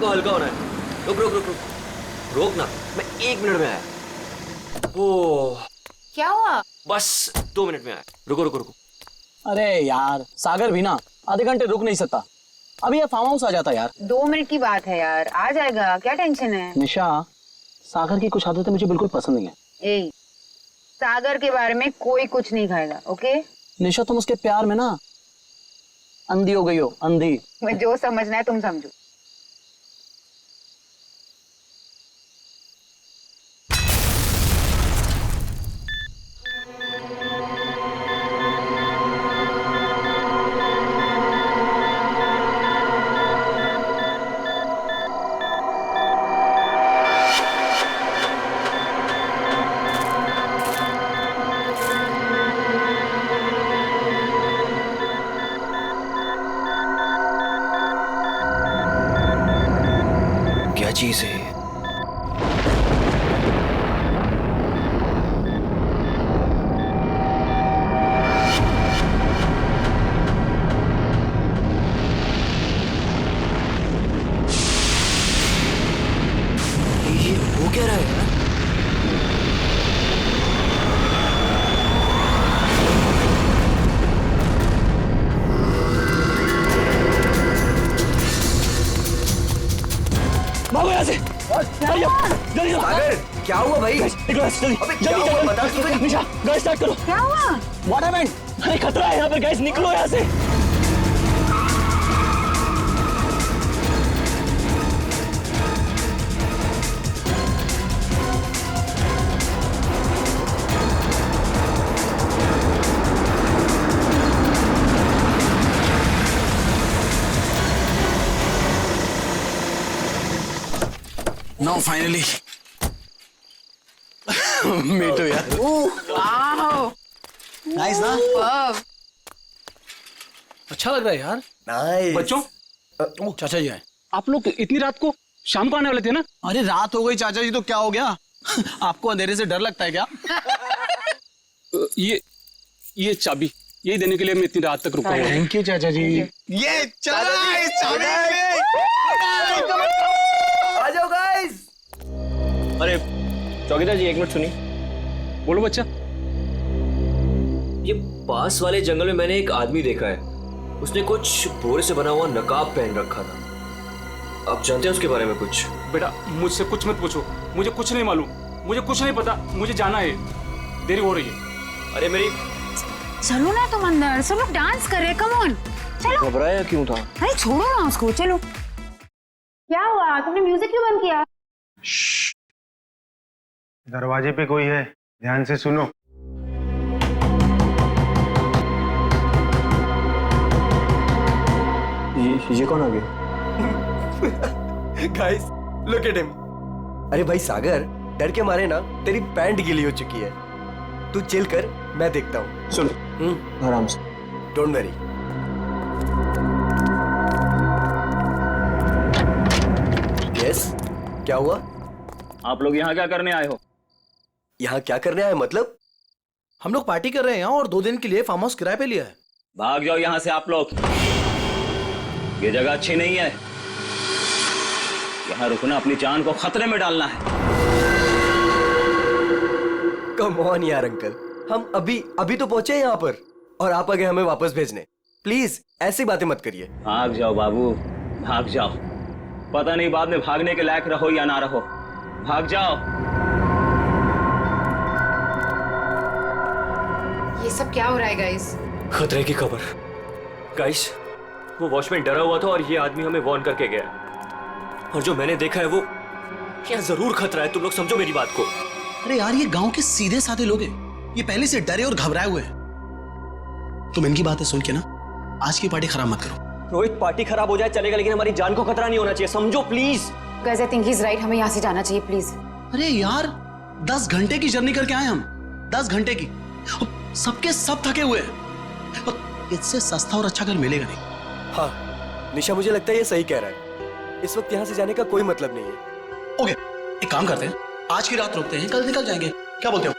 को हल्का होना है। रुक रुक रुक रुक रोक ना, मैं 1 मिनट में आया। ओह क्या हुआ? बस 2 मिनट में आया। रुको रुको रुको। अरे यार सागर भी ना आधे घंटे रुक नहीं सकता, अभी ये फार्म हाउस आ जाता यार। 2 मिनट की बात है यार, आ जाएगा, क्या टेंशन है? निशा, सागर की कुछ आदतें मुझे बिल्कुल पसंद नहीं है। ए, सागर के बारे में कोई कुछ नहीं खाएगा, ओके? निशा तुम उसके प्यार में ना अंधी हो गई हो, अंधी। मैं जो समझना है तुम समझो। क्या चीज है? ये हो क्या रहा है यार? भागो यहाँ से, जल्दी सागर क्या हुआ भाई? जल्दी अबे क्या हुआ बता तू तो। निशा गैस स्टार्ट करो। क्या हुआ? What happened? अरे खतरा है यहाँ पर, गैस निकलो यहाँ से। Now finally. Me too यार। वाओ, Nice ना? वाव। अच्छा लग रहा है यार। नाइस। बच्चों, ओ चाचा जी आए। आप लोग इतनी रात को शाम को आने वाले थे ना? अरे रात हो गई चाचा जी तो क्या हो गया? आपको अंधेरे से डर लगता है क्या? ये चाबी यही देने के लिए मैं इतनी रात तक रुका हूँ। थैंक यू चाचा जी। ये चला इस चाबी आ जाओ गाइस। अरे चौकीदार जी 1 मिनट सुनिए। बोलो बच्चा। ये पास वाले जंगल में मैंने एक आदमी देखा है, उसने कुछ बोरे से बना हुआ नकाब पहन रखा था। आप जानते हैं उसके बारे में कुछ? बेटा मुझसे कुछ मत पूछो, मुझे कुछ नहीं मालूम, मुझे कुछ नहीं पता, मुझे जाना है, देरी हो रही है। अरे मेरी चलो ना तुम अंदर, सब लोग डांस कर रहे हैं, कम ऑन चलो। घबराया क्यों था? अरे छोड़ो ना उसको, चलो। क्या हुआ, तुमने म्यूजिक क्यों बंद किया? दरवाजे पे कोई है, ध्यान से सुनो। ये कौन आ गया? Guys look at him. अरे भाई सागर, डर के मारे ना तेरी पैंट गीली हो चुकी है। तू चिल कर, मैं देखता हूँ। सुन आराम से। Don't worry. यस, क्या हुआ? आप लोग यहाँ क्या करने आए हो? यहाँ क्या करने आए मतलब? हम लोग पार्टी कर रहे हैं और 2 दिन के लिए फार्म हाउस किराए पे लिया है। भाग जाओ यहाँ से आप लोग, ये जगह अच्छी नहीं है। यहाँ रुकना अपनी जान को खतरे में डालना है। कम ऑन यार अंकल, हम अभी तो पहुंचे यहाँ पर और आप आ गए हमें वापस भेजने। प्लीज ऐसी बातें मत करिए। भाग जाओ बाबू, भाग जाओ। पता नहीं बाद में भागने के लायक रहो या ना रहो। भाग जाओ। ये सब क्या हो रहा है गाइस? खतरे की खबर। गाइस, वो वॉचमैन डरा हुआ था और ये आदमी हमें वार्न करके गया। और जो मैंने देखा है वो क्या जरूर खतरा है, तुम लोग समझो मेरी बात को। अरे यार ये गांव के सीधे साधे लोग हैं, ये पहले से डरे और घबराए हुए हैं। तुम इनकी बातें सुन के ना आज की पार्टी खराब मत करो। रोहित, पार्टी खराब हो जाए चलेगा, लेकिन हमारी जान को खतरा नहीं होना चाहिए, समझो please. Guys I think he is right, हमें यहाँ से जाना चाहिए प्लीज। अरे यार 10 घंटे की जर्नी करके आए हम, 10 घंटे की। सबके सब थके हुए हैं और इससे सस्ता और अच्छा घर मिलेगा नहीं। हाँ निशा, मुझे लगता है ये सही कह रहा है। इस वक्त यहाँ से जाने का कोई मतलब नहीं है। ओके, एक काम करते हैं, आज की रात रुकते हैं, कल निकल जाएंगे, क्या बोलते हो?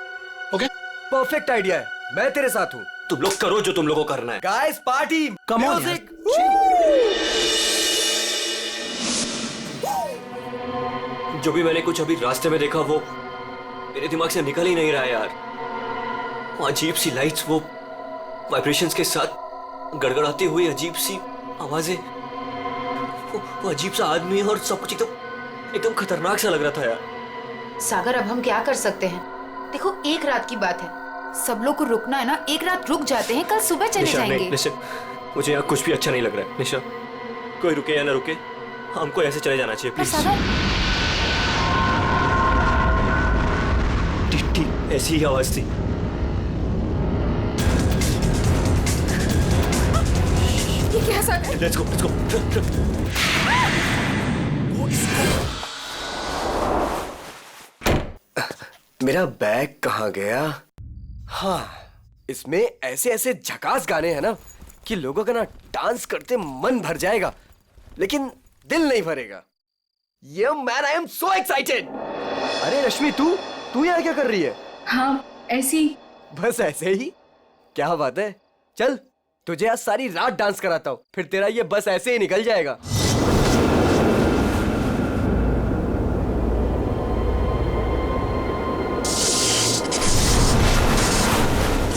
ओके, परफेक्ट आइडिया है, मैं तेरे साथ हूँ। तुम लोग करो जो तुम लोगों को करना है। Guys party, Come on, music. जो भी मैंने कुछ अभी रास्ते में देखा वो मेरे दिमाग से निकल ही नहीं रहा है यार। वो अजीब सी लाइट्स, वो वाइब्रेशंस के साथ गड़गड़ाती हुई अजीब सी आवाजें, वो अजीब सा आदमी और सब कुछ एकदम खतरनाक सा लग रहा था यार। सागर, अब हम क्या कर सकते हैं? देखो, एक रात की बात है, सब लोग को रुकना है ना, एक रात रुक जाते हैं, कल सुबह चले जाएंगे। निशा, मुझे यहाँ कुछ भी अच्छा नहीं लग रहा है। निशा, कोई रुके या ना रुके, हमको ऐसे चले जाना चाहिए प्लीज। ठीक ऐसी ही आवाज थी। ये क्या सागर? Let's go. मेरा बैग कहाँ गया? हाँ, इसमें ऐसे ऐसे झकास गाने हैं ना कि लोगों का ना डांस करते मन भर जाएगा, लेकिन दिल नहीं भरेगा। ये man, I am so excited. अरे रश्मि, तू यहाँ क्या कर रही है? हाँ, ऐसी। बस ऐसे ही? क्या बात है, चल तुझे आज सारी रात डांस कराता हूँ, फिर तेरा ये बस ऐसे ही निकल जाएगा।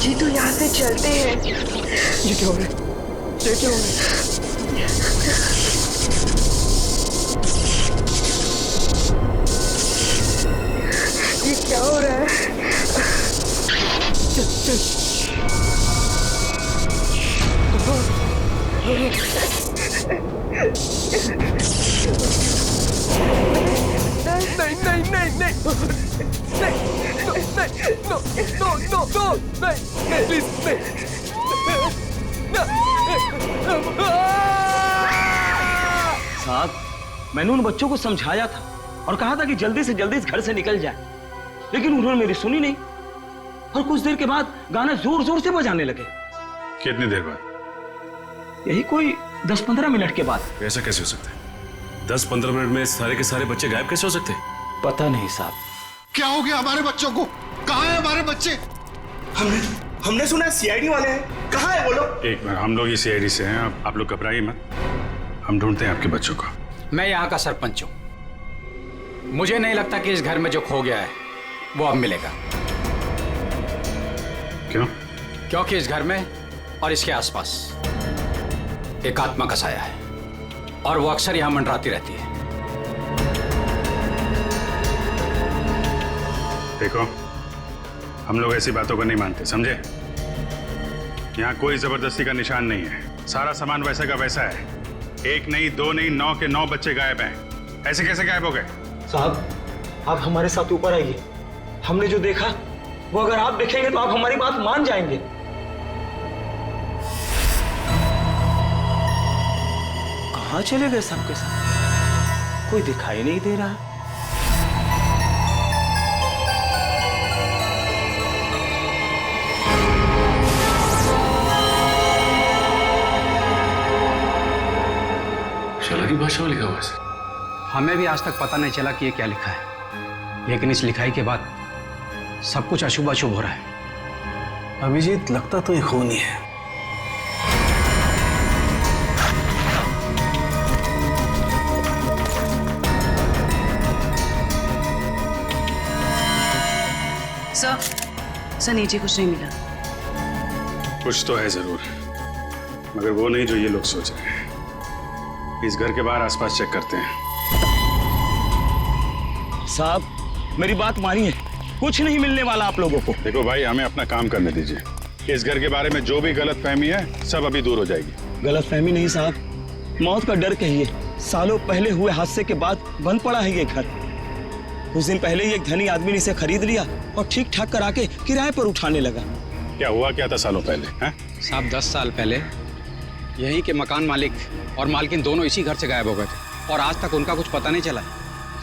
जी तो यहाँ से चलते हैं। ये क्या हो रहा है? ये क्या हो रहा है? ये क्या हो रहा है? नहीं, प्लीज नहीं। साहब, मैंने उन बच्चों को समझाया था और कहा था कि जल्दी से जल्दी इस घर से निकल जाए, लेकिन उन्होंने मेरी सुनी नहीं और कुछ देर के बाद गाना जोर जोर से बजाने लगे। कितनी देर बाद? यही कोई 10-15 मिनट के बाद। ऐसा कैसे हो सकता है? 10-15 मिनट में सारे के सारे बच्चे गायब कैसे हो सकते हैं? पता नहीं साहब। क्या हो गया हमारे बच्चों को? कहाँ है हमारे बच्चे? हमने सुना सीआईडी वाले हैं, कहाँ है वो लोग? एक मिनट, हम लोग ये सीआईडी से हैं, आप लोग घबराइए मत, हम ढूंढते हैं आपके बच्चों को। मैं यहाँ का सरपंच हूँ, मुझे नहीं लगता कि इस घर में जो खो गया है वो अब मिलेगा। क्यों? क्योंकि इस घर में और इसके आसपास एक आत्मा का साया है और वो अक्सर यहाँ मंडराती रहती है। देखो, हम लोग ऐसी बातों को नहीं मानते, समझे? यहाँ कोई जबरदस्ती का निशान नहीं है, सारा सामान वैसा का वैसा है। 1 नहीं, 2 नहीं, 9 के 9 बच्चे गायब हैं। ऐसे कैसे गायब हो गए? साहब, आप हमारे साथ ऊपर आइए। हमने जो देखा वो अगर आप देखेंगे तो आप हमारी बात मान जाएंगे। कहाँ चले गए सबके सब? कोई दिखाई नहीं दे रहा। की भाषा में लिखा हुआ है। हमें भी आज तक पता नहीं चला कि ये क्या लिखा है, लेकिन इस लिखाई के बाद सब कुछ अशुभ अशुभ हो रहा है। अभिजीत, लगता तो ये खून ही है। सर नीचे कुछ नहीं मिला। कुछ तो है जरूर, मगर वो नहीं जो ये लोग सोच रहे हैं। इस घर के बाहर आसपास चेक करते हैं। साहब, मेरी बात मानिए, कुछ नहीं मिलने वाला आप लोगों को। देखो भाई, हमें अपना काम करने दीजिए। इस घर के बारे में जो भी गलतफहमी है सब अभी दूर हो जाएगी। गलतफहमी नहीं साहब, मौत का डर कहिए। सालों पहले हुए हादसे के बाद बंद पड़ा है ये घर। कुछ दिन पहले ही एक धनी आदमी ने इसे खरीद लिया और ठीक ठाक करा के किराए पर उठाने लगा। क्या हुआ क्या था सालों पहले? साहब, 10 साल पहले यहीं के मकान मालिक और मालकिन दोनों इसी घर से गायब हो गए थे और आज तक उनका कुछ पता नहीं चला।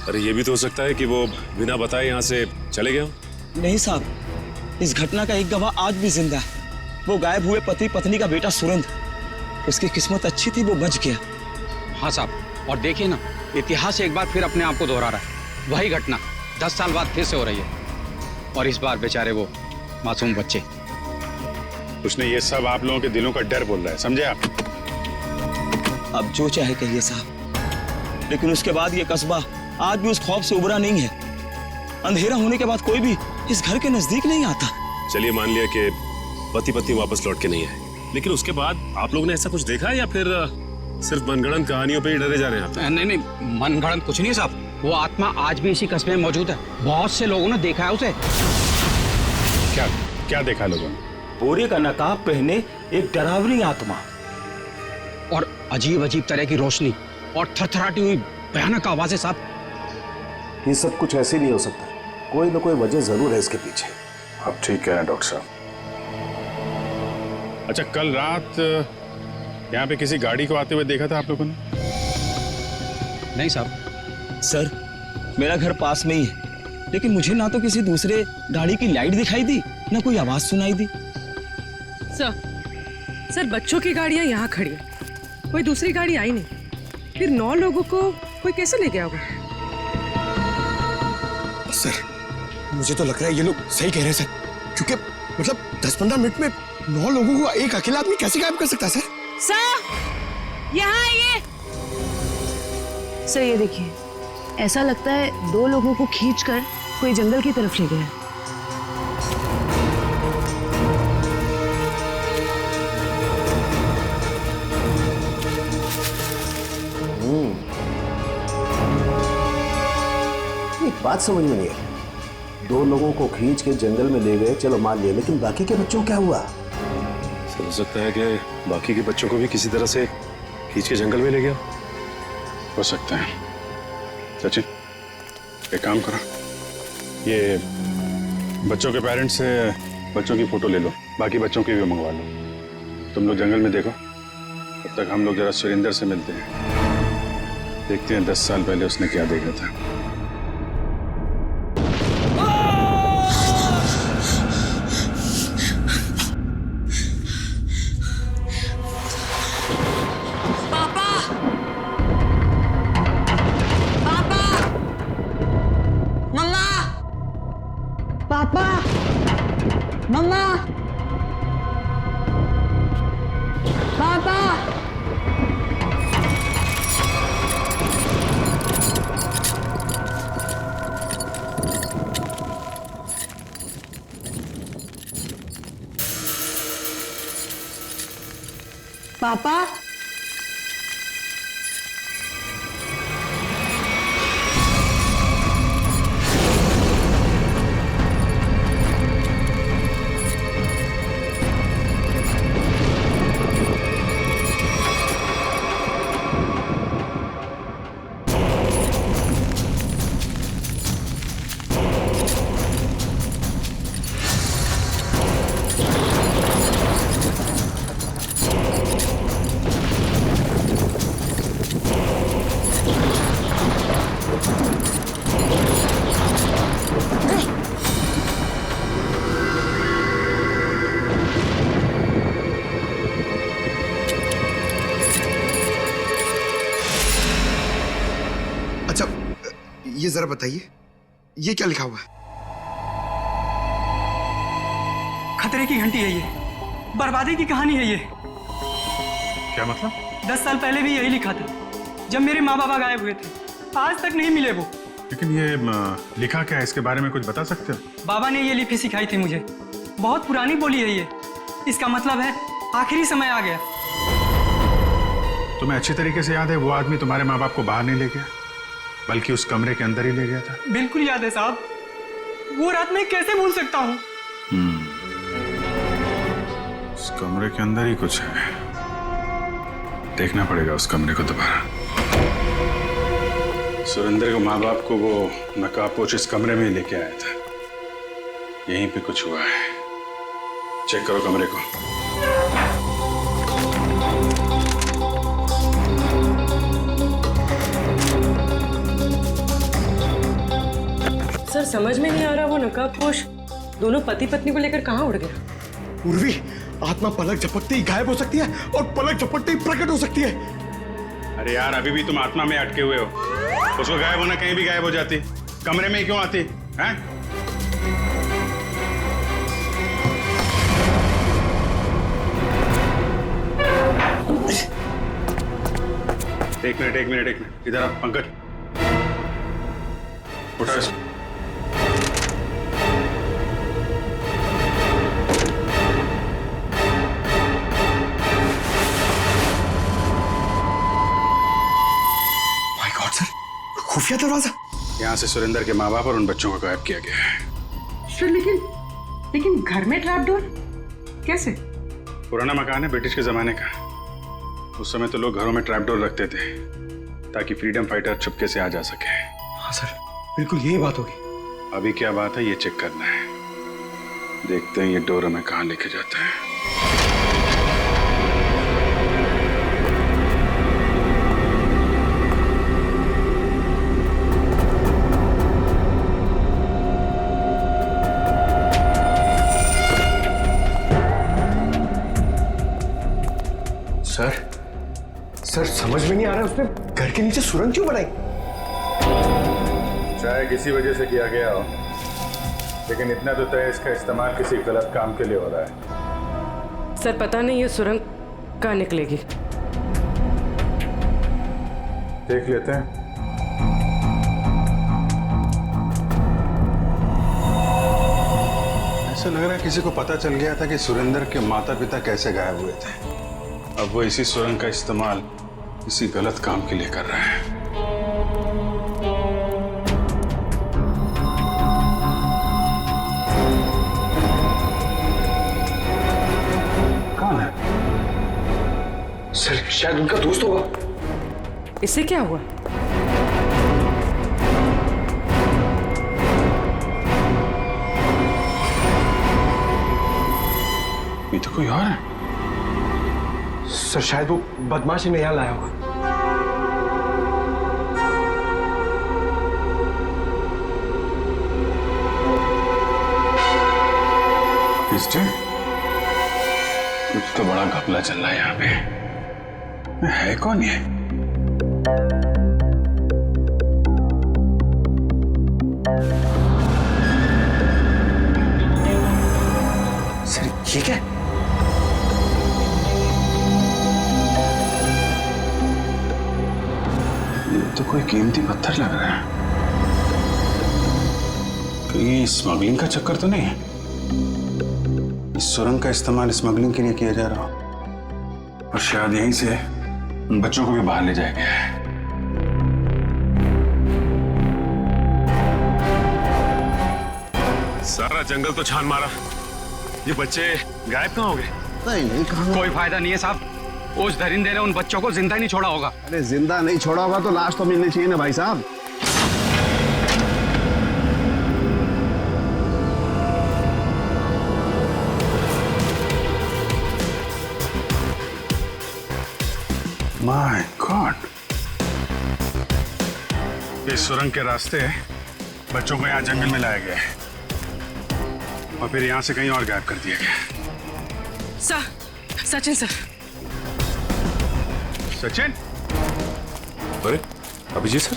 अरे ये भी तो हो सकता है कि वो बिना बताए यहाँ से चले गए। नहीं साहब, इस घटना का एक गवाह आज भी जिंदा है। वो गायब हुए पति पत्नी का बेटा सुरंद। उसकी किस्मत अच्छी थी, वो बच गया। हाँ साहब, और देखिए ना, इतिहास एक बार फिर अपने आप को दोहरा रहा है। वही घटना 10 साल बाद फिर से हो रही है और इस बार बेचारे वो मासूम बच्चे। उसने ये सब आप लोगों के दिलों का डर बोल रहा है, समझे आप? अब जो चाहे कहिए साहब, लेकिन उसके बाद ये कस्बा आज भी उस खौफ से उबरा नहीं है। अंधेरा होने के बाद कोई भी इस घर के नजदीक नहीं आता। चलिए मान लिया कि पति पत्नी वापस लौट के नहीं आए, लेकिन उसके बाद आप लोगों ने ऐसा कुछ देखा है या फिर सिर्फ मनगढ़ंत कहानियों पे ही डरे जा रहे हैं आप? नहीं, मनगढ़ंत कुछ नहीं है साहब। वो आत्मा आज भी इसी कस्बे में मौजूद है। बहुत से लोगों ने देखा है उसे। क्या क्या देखा लोगों ने? बोरे का नकाब पहने एक डरावनी आत्मा और अजीब अजीब तरह की रोशनी और थरथराती हुई भयानक आवाजें साहब। ये सब कुछ ऐसे नहीं हो सकता, कोई ना कोई वजह जरूर है इसके पीछे। आप ठीक कह रहे हैं डॉक्टर साहब। अच्छा, कल रात यहाँ पे किसी गाड़ी को आते हुए देखा था आप लोगों ने? नहीं साहब। सर, मेरा घर पास में ही है, लेकिन मुझे ना तो किसी दूसरे गाड़ी की लाइट दिखाई दी, ना कोई आवाज सुनाई दी। सर बच्चों की गाड़ियां यहाँ खड़ी है, कोई दूसरी गाड़ी आई नहीं। फिर 9 लोगों को कोई कैसे ले गया होगा? सर मुझे तो लग रहा है ये लोग सही कह रहे हैं सर, क्योंकि मतलब 10-15 मिनट में 9 लोगों को एक अकेला आदमी कैसे गायब कर सकता है सर? सर यहाँ आइए। सर ये देखिए, ऐसा लगता है 2 लोगों को खींचकर कोई जंगल की तरफ ले गया। एक बात समझ में नहीं आई, 2 लोगों को खींच के जंगल में ले गए, चलो मान लिया, लेकिन बाकी के बच्चों को क्या हुआ? हो सकता है कि बाकी के बच्चों को भी किसी तरह से खींच के जंगल में ले गया। हो सकता है। सचिन, एक काम करो, ये बच्चों के पेरेंट्स से बच्चों की फोटो ले लो, बाकी बच्चों की भी मंगवा लो। तुम लोग जंगल में देखो, तब तक हम लोग जरा सुरेंद्र से मिलते हैं, देखते हैं 10 साल पहले उसने क्या देखा था। पापा, ये जरा बताइए, ये क्या लिखा हुआ है? खतरे की घंटी है ये, बर्बादी की कहानी है ये। क्या मतलब? 10 साल पहले भी यही लिखा था, जब मेरे माँ बाबा गायब हुए थे। आज तक नहीं मिले वो। लेकिन ये लिखा क्या है, इसके बारे में कुछ बता सकते हो? बाबा ने ये लिपि सिखाई थी मुझे, बहुत पुरानी बोली है ये। इसका मतलब है आखिरी समय आ गया। तुम्हें अच्छी तरीके से याद है वो आदमी तुम्हारे माँ बाप को बाहर नहीं ले गया, बल्कि उस कमरे के अंदर ही ले गया था? बिल्कुल याद है साहब, वो रात मैं कैसे भूल सकता हूँ। उस कमरे के अंदर ही कुछ है, देखना पड़ेगा उस कमरे को दोबारा। सुरेंद्र को माँ बाप को वो नकाबपोश इस कमरे में ही लेके आया था, यहीं पे कुछ हुआ है। चेक करो कमरे को। सर समझ में नहीं आ रहा, वो नकाबपोश दोनों पति पत्नी को लेकर कहाँ उड़ गया? उर्वी, आत्मा पलक झपकते ही गायब हो सकती है और पलक झपकते ही प्रकट हो सकती है। अरे यार, अभी भी तुम आत्मा में अटके हुए हो। उसको गायब होना कहीं भी गायब हो जाती, कमरे में ही क्यों आती है? एक मिनट इधर आ पंकज। उठा इसको। माय गॉड सर, खुफिया दरवाजा। यहाँ से सुरेंद्र के माँ बाप और उन बच्चों को गायब किया गया है। सर लेकिन घर में ट्रैप डोर कैसे? पुराना मकान है ब्रिटिश के जमाने का। उस समय तो लोग घरों में ट्रैप डोर रखते थे ताकि फ्रीडम फाइटर चुपके से आ जा सके। हाँ सर, बिल्कुल यही बात होगी। अभी क्या बात है ये चेक करना है। देखते हैं ये डोर हमें कहाँ लेके जाता है। सर समझ में नहीं आ रहा उसने घर के नीचे सुरंग क्यों बनाई? चाहे किसी वजह से किया गया हो, लेकिन इतना तो तय इसका इस्तेमाल किसी गलत काम के लिए हो रहा है। सर पता नहीं ये सुरंग कहाँ निकलेगी। देख लेते हैं। ऐसा लग रहा है किसी को पता चल गया था कि सुरेंद्र के माता पिता कैसे गायब हुए थे। अब वो इसी सुरंग का इस्तेमाल किसी गलत काम के लिए कर रहा है। कौन है? सर शायद उनका दोस्त होगा। इससे क्या हुआ? ये तो कोई और है। सर शायद वो बदमाशी में यहाँ लाया होगा। कुछ तो बड़ा घपला चल रहा है यहाँ पे। है कौन ये? सर ये क्या? तो कोई कीमती पत्थर लग रहा है। कहीं स्मगलिंग का चक्कर तो नहीं है? इस सुरंग का इस्तेमाल स्मगलिंग के लिए किया जा रहा हो और शायद यहीं से उन बच्चों को भी बाहर ले जाया गया है। सारा जंगल तो छान मारा, ये बच्चे गायब कहाँ हो गए? नहीं कहाँ? कोई फायदा नहीं है साहब, उस दरिंदे ने उन बच्चों को जिंदा नहीं छोड़ा होगा। अरे जिंदा नहीं छोड़ा होगा तो लाश तो मिलनी चाहिए ना भाई साहब। माय गॉड, इस सुरंग के रास्ते बच्चों को यहाँ जंगल में लाया गया है और फिर यहाँ से कहीं और गायब कर दिया गया। सचिन सर। सचिन? अरे अभिजीत सर।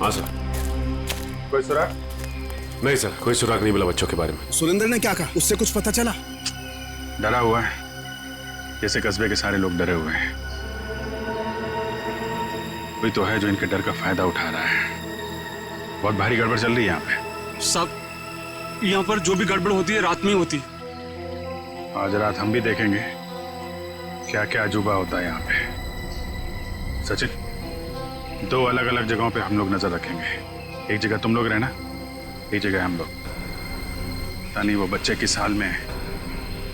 हाँ सर। कोई सुराग? नहीं सर, कोई सुराग नहीं मिला बच्चों के बारे में। सुरेंद्र ने क्या कहा? उससे कुछ पता चला? डरा हुआ है, जैसे कस्बे के सारे लोग डरे हुए हैं। कोई तो है जो इनके डर का फायदा उठा रहा है। बहुत भारी गड़बड़ चल रही है यहाँ पे। सब यहाँ पर जो भी गड़बड़ होती है रात में होती। आज रात हम भी देखेंगे क्या क्या अजूबा होता है यहाँ पे। सचिन, 2 अलग अलग जगहों पे हम लोग नजर रखेंगे। एक जगह तुम लोग रहना, एक जगह हम लोग। पता नहीं वो बच्चे किस हाल में है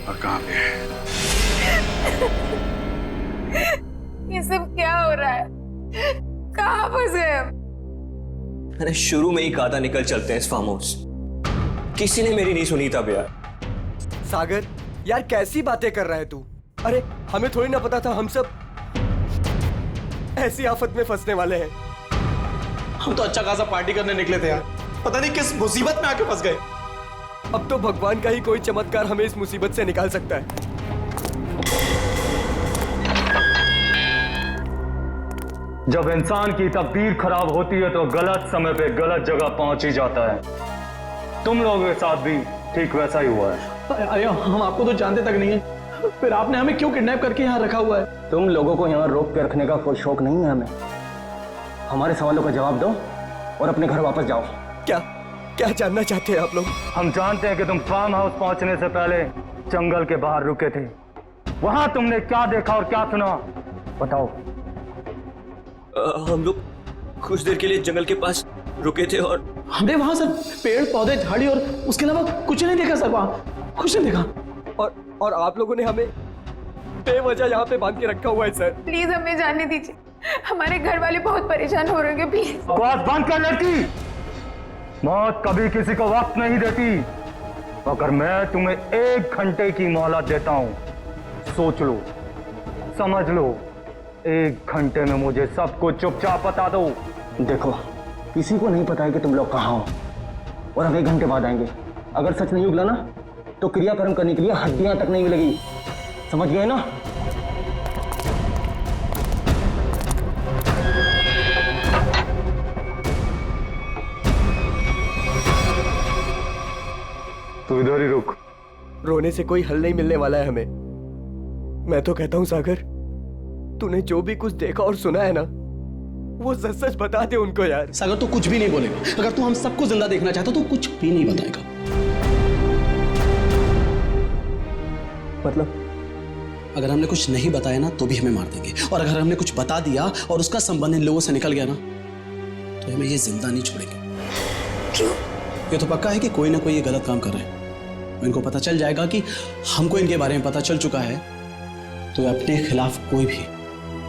और कहाँ पे है। ये सब क्या हो रहा है? कहाँ फंस गए हम? मैंने शुरू में ही कहा था निकल चलते हैं इस फार्म हाउस। किसी ने मेरी नहीं सुनी तब यार। सागर यार कैसी बातें कर रहा है तू? अरे हमें थोड़ी ना पता था हम सब ऐसी आफत में फंसने वाले हैं। हम तो अच्छा खासा पार्टी करने निकले थे यार, पता नहीं किस मुसीबत में आके फंस गए। अब तो भगवान का ही कोई चमत्कार हमें इस मुसीबत से निकाल सकता है। जब इंसान की तकदीर खराब होती है तो गलत समय पे गलत जगह पहुंच ही जाता है। तुम लोगों के साथ भी ठीक वैसा ही हुआ है। अरे हम आपको तो जानते तक नहीं है, फिर आपने हमें क्यों किडनैप करके यहाँ रखा हुआ है? तुम लोगों को यहाँ रोक के रखने का कोई शौक नहीं है हमें। हमारे सवालों का जवाब दो और अपने घर वापस जाओ। क्या क्या जानना चाहते हैं आप लोग? हम जानते हैं कि तुम फार्म हाउस पहुंचने से पहले जंगल के बाहर रुके थे। वहां तुमने क्या देखा और क्या सुना, बताओ। हम लोग कुछ देर के लिए जंगल के पास रुके थे और हमने वहां सर पेड़ पौधे झाड़ी और उसके अलावा कुछ नहीं देखा सर, वहां कुछ नहीं देखा। और आप लोगों ने हमें बेवजह यहाँ पे बांध के रखा हुआ है सर। प्लीज हमें जाने दीजिए, हमारे घर वाले बहुत परेशान हो रहे हैं, प्लीज। आवाज बंद कर लड़की। मौत कभी किसी को वक्त नहीं देती। अगर मैं तुम्हें 1 घंटे की मोहलत देता हूं, सोच लो, समझ लो, 1 घंटे में मुझे सब कुछ चुपचाप बता दो। देखो, किसी को नहीं पता है कि तुम लोग कहाँ हो और हम 1 घंटे बाद आएंगे। अगर सच नहीं उगला ना तो क्रियाकर्म करने के लिए हड्डियां तक नहीं मिलेगी, समझ गए ना? तू इधर ही रुक। रोने से कोई हल नहीं मिलने वाला है हमें। मैं तो कहता हूं सागर, तूने जो भी कुछ देखा और सुना है ना, वो सच सच बता दे उनको यार। सागर तू कुछ भी नहीं बोलेगा। अगर तू हम सबको जिंदा देखना चाहता तो कुछ भी नहीं बताएगा। मतलब अगर हमने कुछ नहीं बताया ना तो भी हमें मार देंगे, और अगर हमने कुछ बता दिया और उसका संबंध इन लोगों से निकल गया ना तो हमें ये जिंदा नहीं छोड़ेंगे। क्यों? ये तो पक्का है कि कोई ना कोई ये गलत काम कर रहे हैं। इनको पता चल जाएगा कि हमको इनके बारे में पता चल चुका है, तो अपने खिलाफ कोई भी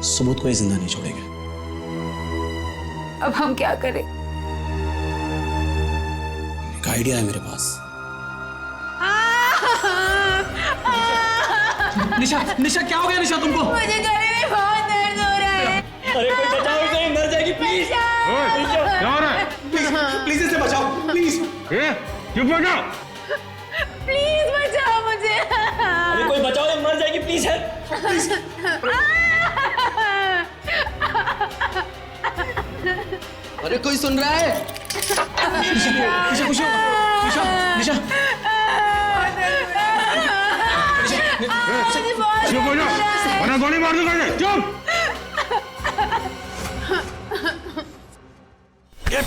सबूत को ये जिंदा नहीं छोड़ेंगे। अब हम क्या करें? एक आइडिया है मेरे पास। निशा, निशा क्या हो गया निशा तुमको? मुझे गले में बहुत दर्द हो रहा है। अरे कोई बचाओ इसे, मर जाएगी प्लीज। क्या हो रहा है? प्लीज इसे बचाओ, प्लीज। चुप हो जाओ। प्लीज बचाओ मुझे। अरे कोई बचाओ, ये मर जाएगी प्लीज। अरे कोई सुन रहा है? निशा खुश हो? निशा, निशा। चुप हो जाओ, वरना गोली मार दूंगा। चुप। ये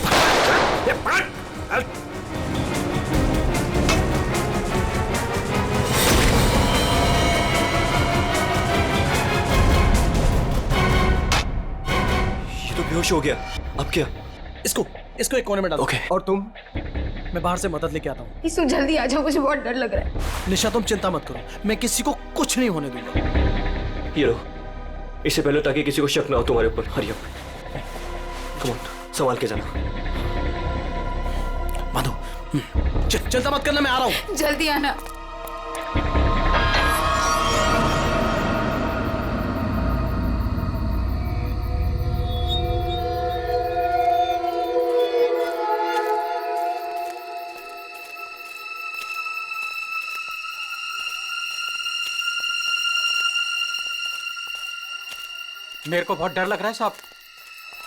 तो बेहोश हो गया। अब क्या? इसको एक कोने में डालो। ओके। और तुम? मैं बाहर से मदद लेके आता हूँ। इसको जल्दी आ जाओ, मुझे बहुत डर लग रहा है। निशा तुम चिंता मत करो, मैं किसी को कुछ नहीं होने दूंगा। ये लो, इससे पहले ताकि किसी को शक ना हो तुम्हारे ऊपर। हरी अप, कम ऑन, संभाल के जाना। माधो, चिंता मत करना, मैं आ रहा हूँ। जल्दी आना। मेरे को बहुत डर लग रहा है साहब।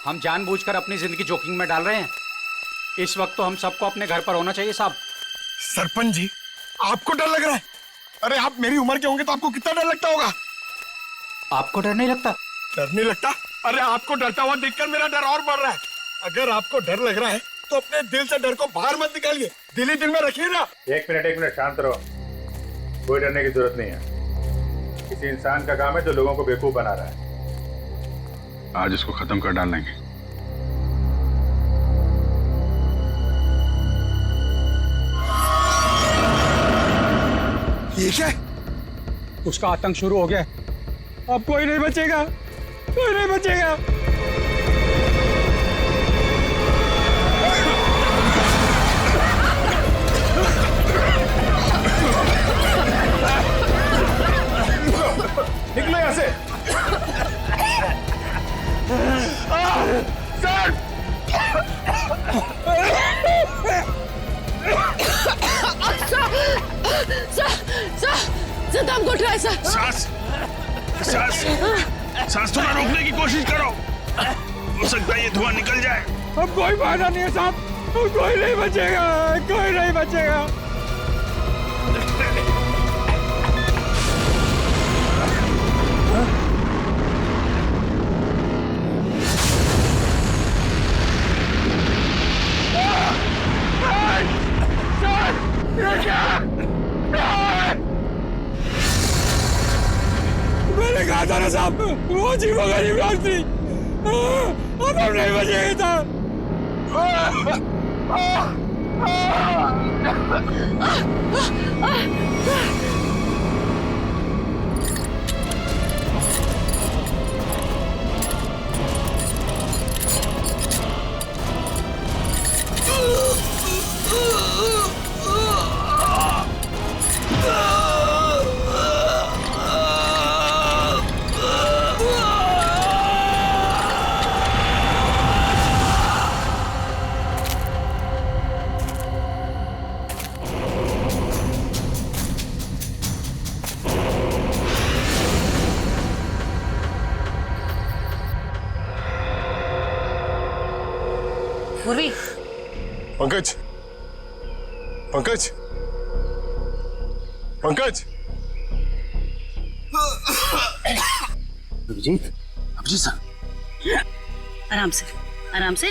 हम जानबूझकर अपनी जिंदगी जोखिम में डाल रहे हैं। इस वक्त तो हम सबको अपने घर पर होना चाहिए साहब। सरपंच जी, आपको डर लग रहा है? अरे आप मेरी उम्र के होंगे तो आपको कितना डर लगता होगा? आपको डर नहीं लगता? डर नहीं लगता? अरे आपको डरता हुआ देखकर मेरा डर और बढ़ रहा है। अगर आपको डर लग रहा है तो अपने दिल से डर को बाहर मत निकालिए, दिल ही दिल में रखिए ना। एक मिनट शांत रहो। कोई डरने की जरूरत नहीं है। किसी इंसान का काम है जो लोगों को बेवकूफ बना रहा है। आज इसको खत्म कर डालेंगे। ये क्या? उसका आतंक शुरू हो गया। अब कोई नहीं बचेगा, कोई नहीं बचेगा। निकलो यहाँ से। सर! सर दम घुट रहा है सर। सांस थोड़ा रोकने की कोशिश करो, हो सकता है ये धुआं निकल जाए। अब कोई फायदा नहीं है साहब, कोई नहीं बचेगा, कोई नहीं बचेगा। वो जीवो गरीब डॉक्टरी अब हम नहीं बचेगा पूर्वी, पंकज पंकज पंकज अभिजीत अभिजीत सर आराम से आराम से।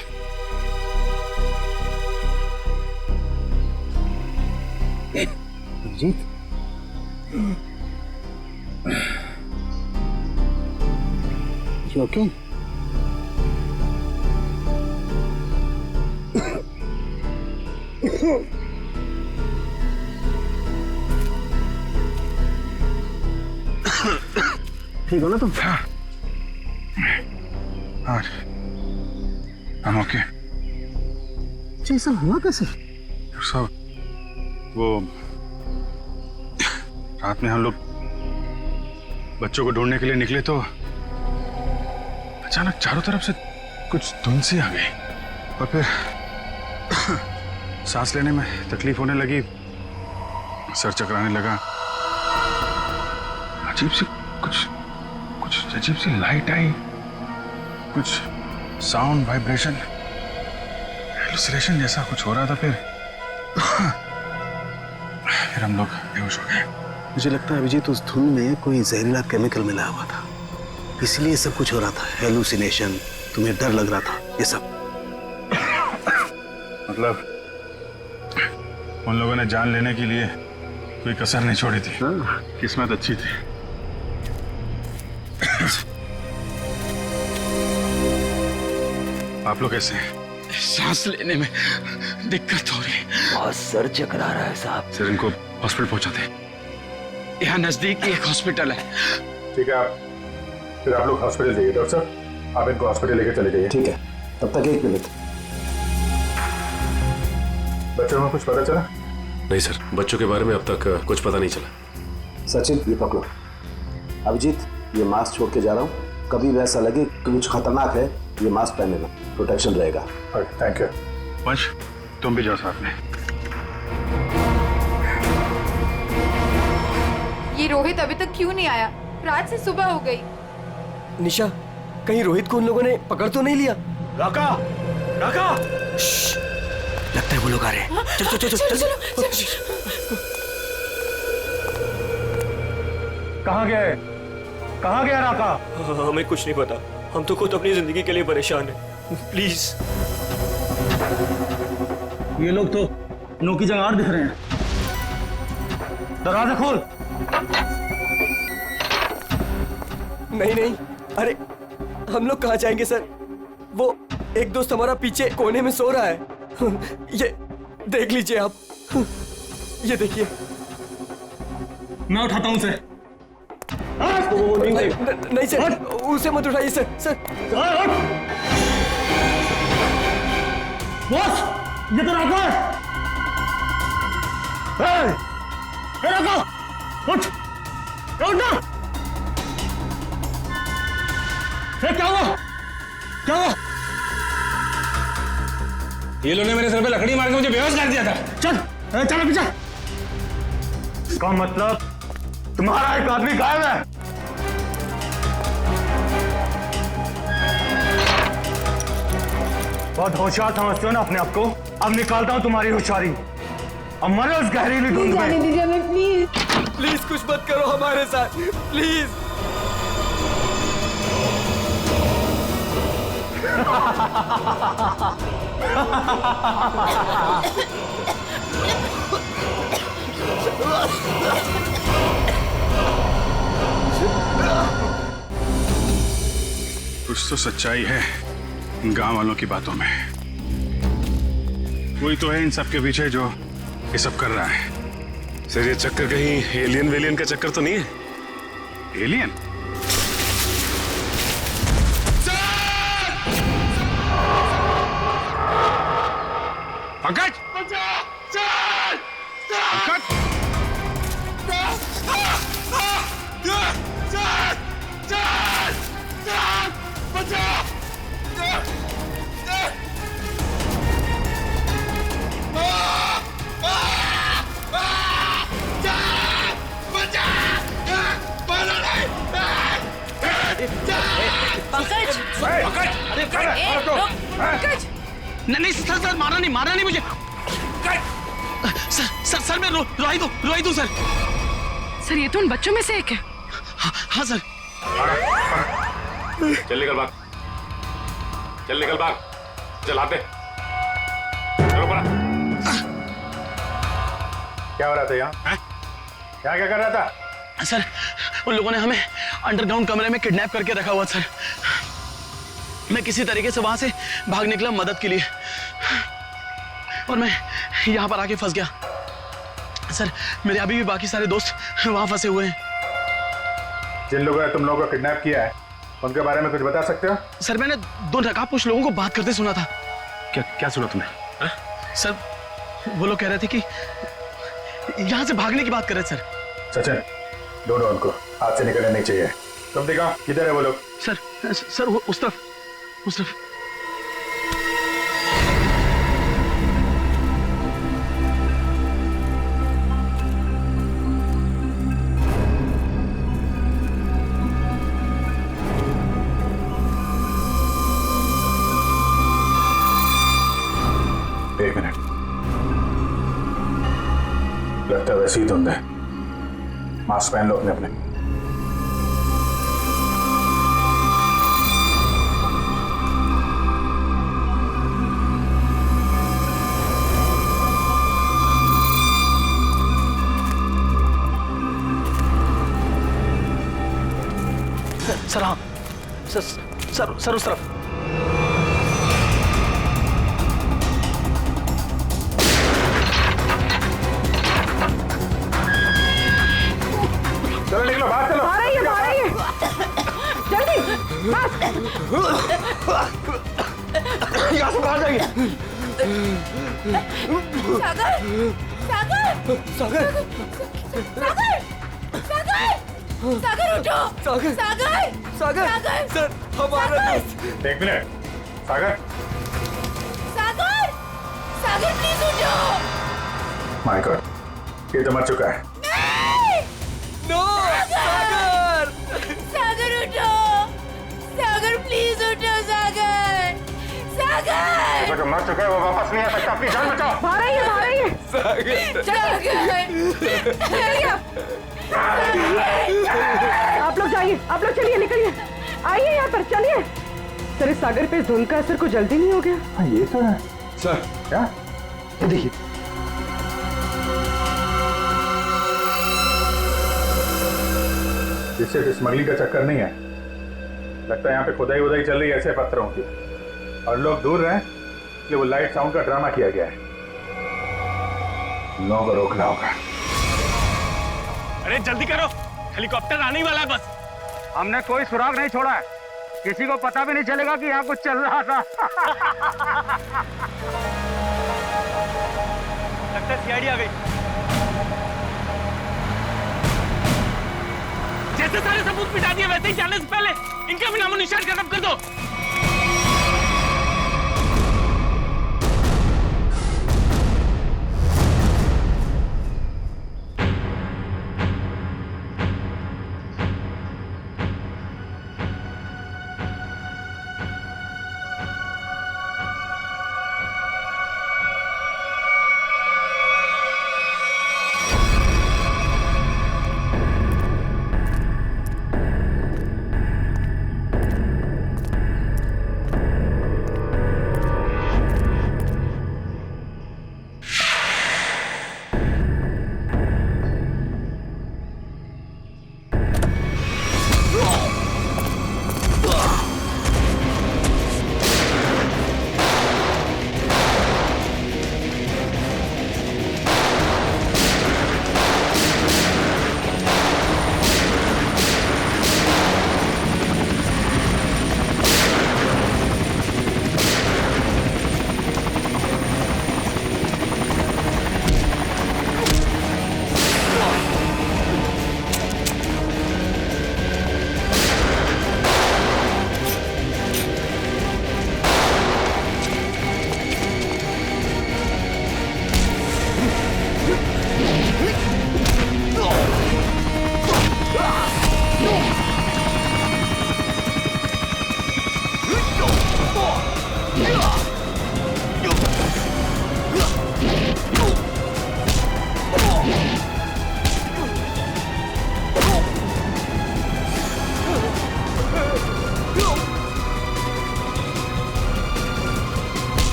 Abhijit You okay? ठीक हो ना तुम? हाँ हम ओके। ये सब हुआ कैसे? सब वो रात में हम लोग बच्चों को ढूंढने के लिए निकले तो अचानक चारों तरफ से कुछ धुंध सी आ गई और फिर सांस लेने में तकलीफ होने लगी, सर चकराने लगा, अजीब सी कुछ अजीब सी लाइट आई, कुछ साउंड वाइब्रेशन हेलुसिनेशन जैसा कुछ हो रहा था। फिर हम लोग बेहोश हो गए। मुझे लगता है अभिजीत उस धुन में कोई जहरीला केमिकल मिला हुआ था, इसलिए सब कुछ हो रहा था। हेलुसिनेशन, तुम्हें डर लग रहा था, ये सब। मतलब उन लोगों ने जान लेने के लिए कोई कसर नहीं छोड़ी थी। किस्मत अच्छी थी। आप लोग कैसे हैं? सांस लेने में दिक्कत हो रही है। बहुत सर चकरा रहा है साहब। सर इनको हॉस्पिटल पहुंचाते। यहाँ नजदीक ही एक हॉस्पिटल है। ठीक है, फिर आप लोग हॉस्पिटल जाइए। डॉक्टर साहब आप इनको हॉस्पिटल लेकर चले जाइए। ठीक है, तब तक 1 मिनट। बच्चों में कुछ पता चला? नहीं सर, बच्चों के बारे में अब तक कुछ पता नहीं चला। सचिन ये पकड़ो। अभिजीत ये मास्क छोड़ के जा रहा हूँ, कभी भी ऐसा लगे कि कुछ खतरनाक है ये मास्क पहन लेना, प्रोटेक्शन रहेगा। Thank you. वंश तुम भी जाओ साथ में। ये रोहित अभी तक क्यों नहीं आया? रात से सुबह हो गई। निशा, कहीं रोहित को उन लोगों ने पकड़ तो नहीं लिया? राका राका, लगता है वो लोग आ रहे हैं। चल चल चल चल। कहाँ गया है? कहाँ गया राका? हमें कुछ नहीं पता, हम तो खुद अपनी जिंदगी के लिए परेशान हैं। प्लीज। ये लोग तो नो की जंगार दिख रहे हैं। दरवाजा खोल। नहीं नहीं, अरे हम लोग कहाँ जाएंगे सर? वो एक दोस्त हमारा पीछे कोने में सो रहा है। ये देख लीजिए आप, ये देखिए। मैं उठाता हूँ उसे। नहीं सर, उसे मत उठाइए सर। सर बॉस, ये तो राका है। राका, उठ ना। क्या हुआ? क्या हुआ? ये लोगों ने मेरे सर पे लकड़ी मार के मुझे बेहोश कर दिया था। चल चल पीछे। इसका मतलब तुम्हारा एक आदमी गायब है। बहुत होशियार समझते हो ना अपने आप को? अब निकालता हूं तुम्हारी होशियारी। अब मरो उस गहरीली धुंध में। दीजिए हमें प्लीज। प्लीज कुछ मत करो हमारे साथ, प्लीज। कुछ तो सच्चाई है इन गांव वालों की बातों में। कोई तो है इन सब के पीछे जो ये सब कर रहा है। सर ये चक्कर कहीं एलियन वेलियन का चक्कर तो नहीं है? एलियन? पंकज! पंकज! पंकज! अरे पंकज! नहीं सर मारा नहीं मुझे। सर मैं रोई दूं सर। सर ये तो उन बच्चों में से एक है। हाँ सर। चल निकल भाग, चल आते। चलो पड़ा। क्या हो रहा था यहाँ? क्या कर रहा था? सर उन लोगों ने हमें अंडरग्राउंड कमरे में किडनैप करके रखा हुआ सर। मैं किसी तरीके से वहां से भाग निकला मदद के लिए और मैं यहाँ पर आके फंस गया सर। मेरे अभी भी बाकी सारे दोस्त वहां फंसे हुए हैं। जिन लोगों ने तुम लोगों को किडनैप किया है उनके बारे में कुछ बता सकते हो? सर मैंने 2 नकाबपोश लोगों को बात करते सुना था। क्या सुना तुमने? सर वो लोग कह रहे थे कि यहाँ से भागने की बात कर रहे थे सर। सचिन ढूंढो उनको, हाथ से निकलने नहीं चाहिए। तुम दिखाओ किधर है वो लोग? सर वो उस तरफ। एक मिनट, लगता है वैसे ही धुंध है। मास्क पहन लो अपने अपने। सर हाँ सर उस तरफ। चलो निकलो बाहर, चलो। आ रही है जल्दी यहाँ से बाहर जाइए। सागर उठो! सागर! सर हमारा दोस्त। एक मिनट, सागर प्लीज उठो! माय गॉड, ये तो मर चुका है। नो सागर! सागर उठो! सागर प्लीज उठो! सागर! जो मर चुका है वो वापस नहीं आ सकता। अपनी जान बचाओ। आ रही है आप लोग जाइए, आप लोग चलिए, निकलिए, आइए यहाँ पर, चलिए। सर इस सागर पे धुंध का असर कुछ जल्दी नहीं हो गया? हाँ ये तो है सर। क्या? ये देखिए, जिससे स्मगलिंग का चक्कर नहीं है। लगता है यहाँ पे खुदाई वुदाई चल रही है ऐसे पत्थरों की, और लोग दूर रहे इसलिए वो लाइट साउंड का ड्रामा किया गया है। लोगों को रोकना होगा। अरे जल्दी करो, हेलीकॉप्टर आने ही वाला है बस। हमने कोई सुराग नहीं छोड़ा है, किसी को पता भी नहीं चलेगा कि यहाँ कुछ चल रहा था। लगता है सीआईडी आ गई। जैसे सारे सबूत मिटा दिए वैसे ही जाने से पहले इनका भी नामो निशान खत्म कर दो।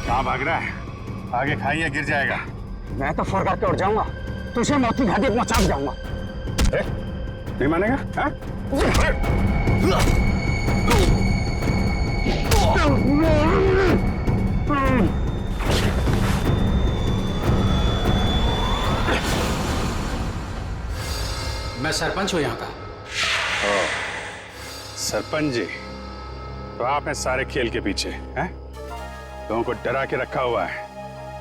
कहाँ भाग रहा है? आगे खाइए, गिर जाएगा। मैं तो फौरन के उड़ जाऊंगा, तुझे मौत की घाटी पहुंचा जाऊंगा। नहीं मानेगा? हाँ? मैं सरपंच हूँ यहाँ का। सरपंच जी, तो आप हैं सारे खेल के पीछे, हैं? लोगों को डरा के रखा हुआ है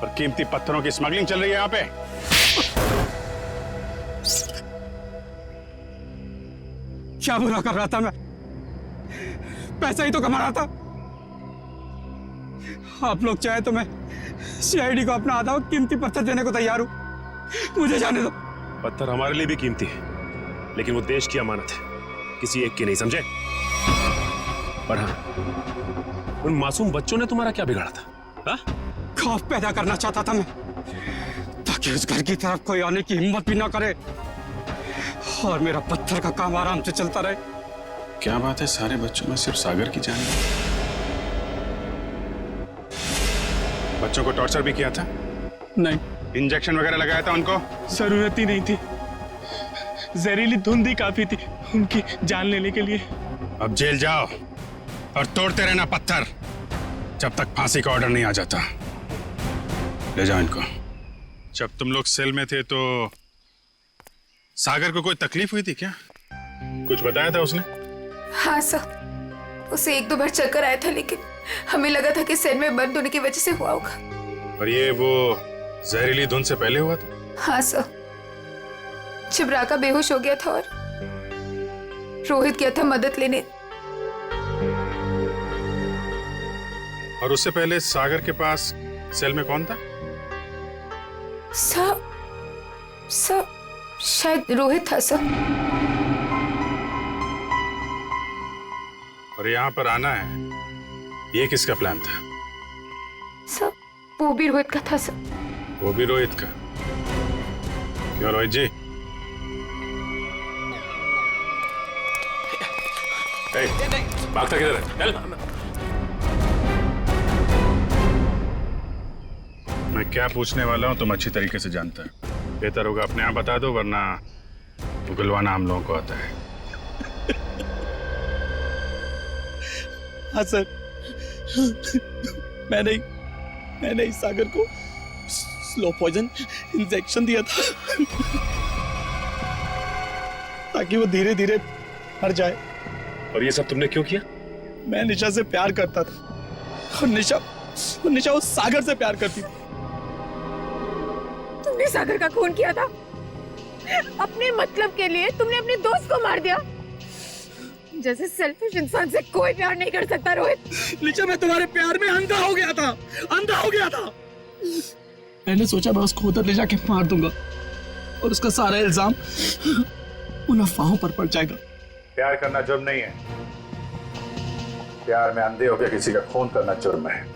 और कीमती पत्थरों की स्मगलिंग चल रही है यहाँ पे। क्या बुरा कर रहा था मैं? पैसा ही तो कमा रहा था। आप लोग चाहे तो मैं सीआईडी को अपना आधा कीमती पत्थर देने को तैयार हूं। मुझे जाने दो। पत्थर हमारे लिए भी कीमती है, लेकिन वो देश की अमानत है, किसी एक की नहीं, समझे? पर हाँ, उन मासूम बच्चों ने तुम्हारा क्या बिगाड़ा था? हाँ? खौफ पैदा करना चाहता था मैं, ताकि उस घर की तरफ कोई आने की हिम्मत भी ना करे और मेरा पत्थर का काम आराम से चलता रहे। क्या बात है, सारे बच्चों में सिर्फ सागर की जान है? बच्चों को टॉर्चर भी किया था? नहीं। इंजेक्शन वगैरह लगाया था उनको? जरूरत ही नहीं थी, जहरीली धुंध ही काफी थी उनकी जान लेने के लिए। अब जेल जाओ और तोड़ते रहना पत्थर जब तक फांसी का ऑर्डर नहीं आ जाता। ले जाओ इनको। जब तुम लोग सेल में थे तो सागर को कोई तकलीफ हुई थी क्या? कुछ बताया था उसने? हाँ सर, उसे एक दो बार चक्कर आया था, लेकिन हमें लगा था कि सेल में बंद होने की वजह से हुआ होगा। और ये वो जहरीली धुंध से पहले हुआ था? हाँ सर, जब राका बेहोश हो गया था और रोहित गया था मदद लेने। और उससे पहले सागर के पास सेल में कौन था? सर शायद रोहित था सर। और यहाँ पर आना है, ये किसका प्लान था? सर वो भी रोहित का था सर। वो भी रोहित का? क्यों रोहित जी? भागता किधर है? चल। मैं क्या पूछने वाला हूँ तुम अच्छी तरीके से जानता है। बेहतर होगा अपने आप बता दो, वरना उगलवाना हम लोगों को आता है। हाँ सर, मैंने इस सागर को स्लो पॉइजन इंजेक्शन दिया था ताकि वो धीरे धीरे मर जाए। और ये सब तुमने क्यों किया? मैं निशा से प्यार करता था और निशा उस सागर से प्यार करती थी। तुमने सागर का खून किया था अपने मतलब के लिए। तुमने अपने दोस्त को मार दिया। जैसे सेल्फिश इंसान से कोई प्यार नहीं कर सकता रोहित। निशा, मैं तुम्हारे प्यार में अंधा हो गया था। मैंने सोचा मैं उसको उधर ले जाके मार दूंगा और उसका सारा इल्जाम उन अफवाहों पर पड़ जाएगा। प्यार करना जुर्म नहीं है। प्यार में अंधे होकर किसी का खून करना जुर्म है।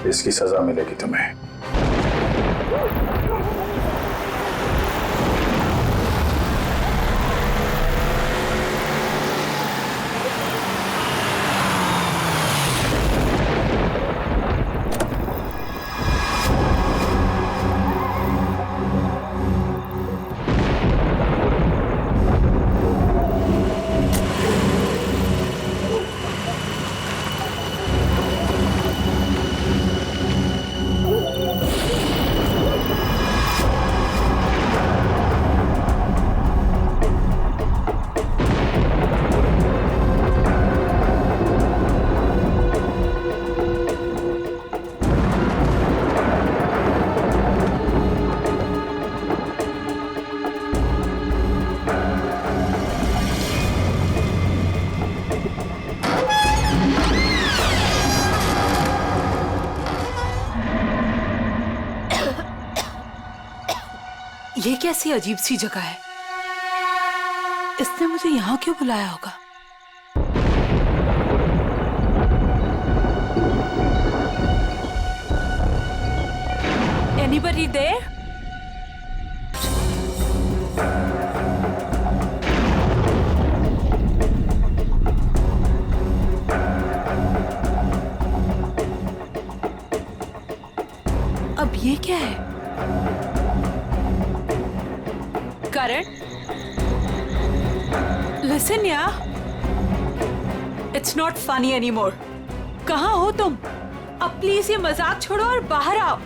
इसकी सजा मिलेगी तुम्हें। ये कैसी अजीब सी जगह है? इसने मुझे यहाँ क्यों बुलाया होगा? Anybody there? अब ये क्या है? करण, listen यार, it's not funny anymore. कहाँ हो तुम? अब प्लीज ये मजाक छोड़ो और बाहर आओ।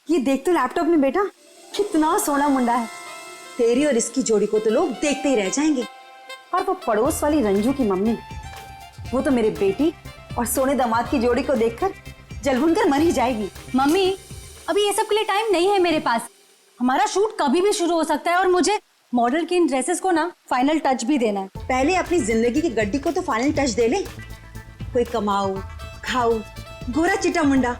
ये देख तो लैपटॉप में बेटा, कितना सोना मुंडा है। तेरी और इसकी जोड़ी को तो लोग देखते ही रह जाएंगे। और वो पड़ोस वाली रंजू की मम्मी, वो तो मेरे बेटी और सोने दामाद की जोड़ी को देखकर जलभुन कर मर ही जाएगी। मम्मी, अभी ये सब के लिए टाइम नहीं है मेरे पास। हमारा शूट कभी भी शुरू हो सकता है और मुझे मॉडल की इन ड्रेसेस को ना फाइनल टच भी देना है। पहले अपनी जिंदगी की गड्डी को तो फाइनल टच दे ले। कोई कमाऊ खाऊ गोरा चिटा मुंडा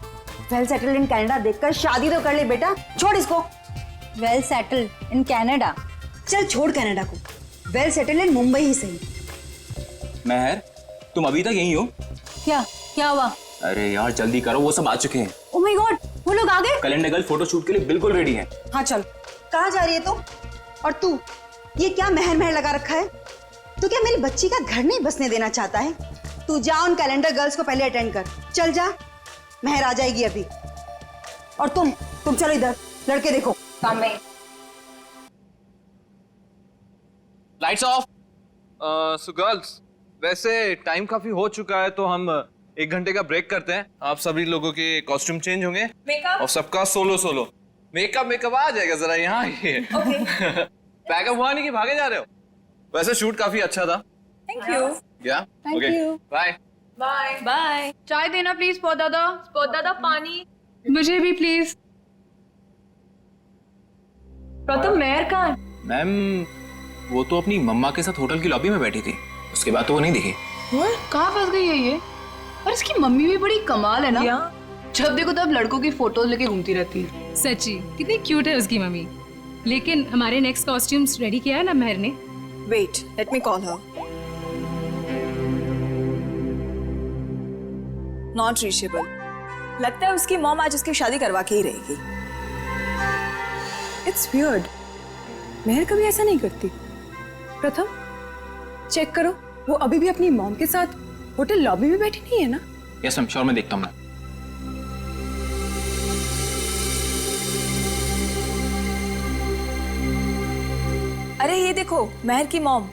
वेल सेटल्ड इन कनाडा देखकर शादी तो कर ले बेटा। छोड़ इसको। Well settled in Canada? चल छोड़ कनाडा को, वेल सेटल्ड इन मुंबई ही सही। महर, तुम अभी तक यहीं हो? क्या हुआ? अरे यार जल्दी करो, वो सब आ चुके हैं। ओह माय गॉड, वो लोग आ गए? कैलेंडर गर्ल फोटो शूट के लिए बिल्कुल रेडी है। हाँ चल। कहाँ जा रही है तुम? और तू ये क्या महर महर लगा रखा है? तू क्या मेरी बच्ची का घर नहीं बसने देना चाहता है? तू जा उन कैलेंडर गर्ल्स को पहले अटेंड कर। चल जा, महर आ जाएगी अभी। और तुम चलो इधर, लड़के देखो। Lights off. सो गर्ल्स, वैसे टाइम काफी हो चुका है तो हम 1 घंटे का ब्रेक करते हैं। आप सभी लोगों के कॉस्ट्यूम चेंज होंगे और सबका सोलो मेकअप आ जाएगा। जरा यहाँ आइए। पैकअप हुआ नहीं कि भागे जा रहे हो? वैसे शूट काफी अच्छा था। Thank you. या ओके, बाय बाय बाय। चाय देना प्लीज। स्पॉट दादा पानी। मुझे भी प्लीज। प्रथम मेहर कहाँ है? मैम, वो तो अपनी मम्मा के साथ होटल की लॉबी में बैठी थी, उसके बाद तो वो नहीं दिखी। कहाँ फंस गई है ये? और इसकी मम्मी भी बड़ी कमाल है ना। जब देखो तब लड़कों की फोटोज लेके घूमती रहती है। सच्ची कितनी क्यूट है उसकी मम्मी। लेकिन हमारे नेक्स्ट कॉस्ट्यूम्स रेडी किया है ना महर ने? Wait, let me call her. Not reachable. लगता है उसकी मॉम आज उसकी शादी करवा के ही रहेगी। इट्स वियर्ड, महर कभी ऐसा नहीं करती। प्रथम चेक करो, वो अभी भी अपनी मॉम के साथ होटल लॉबी में बैठी नहीं है ना? यस मैम, श्योर, मैं देखता हूँ। मैं अरे ये देखो, महर की mom.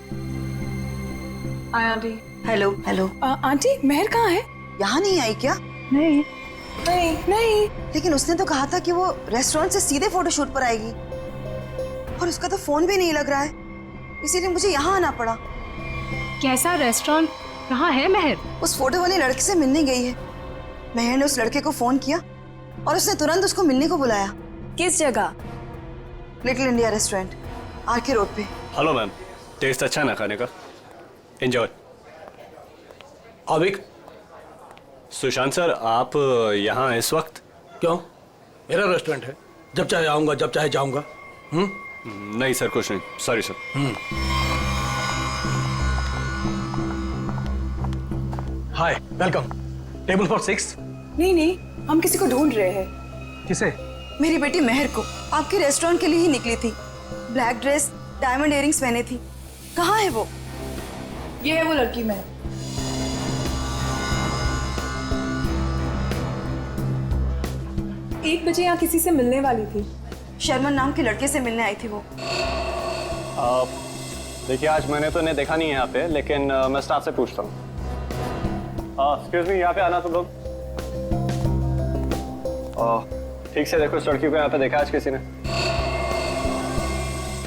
Hi aunty. Hello hello. Aunty, Mehar कहाँ है? यहाँ नहीं आई क्या? नहीं। लेकिन उसने तो कहा था कि वो रेस्टोरेंट से सीधे फोटोशूट पर आएगी, और उसका तो फोन भी नहीं लग रहा है, इसीलिए मुझे यहाँ आना पड़ा। कैसा रेस्टोरेंट? कहाँ है महर? उस फोटो वाले लड़के से मिलने गई है। महर ने उस लड़के को फोन किया और उसने तुरंत उसको मिलने को बुलाया। किस जगह? Little India restaurant, RK road पे। हेलो मैम, टेस्ट अच्छा है ना खाने का? एंजॉय। अभिक, सुशांत सर, आप यहाँ इस वक्त? क्यों? मेरा रेस्टोरेंट है, जब चाहे आऊंगा, जब चाहे जाऊंगा। नहीं सर, कुछ नहीं, sorry sir. Hi, welcome. Table for 6। नहीं, हम किसी को ढूंढ रहे हैं। किसे? मेरी बेटी महर को। आपके रेस्टोरेंट के लिए ही निकली थी। ब्लैक ड्रेस, डायमंड इयरिंग्स पहने थी। कहाँ है वो? ये है वो लड़की मैं। एक बजे यहाँ किसी से मिलने वाली थी। शर्मन नाम के लड़के से मिलने आई थी वो। देखिए आज मैंने तो इन्हें देखा नहीं है यहाँ पे, लेकिन मैं स्टाफ से पूछता हूँ। एक्सक्यूज मी, यहाँ पे आना तुम लोग। ठीक से देखो, इस लड़की को यहाँ पे देखा आज किसी ने?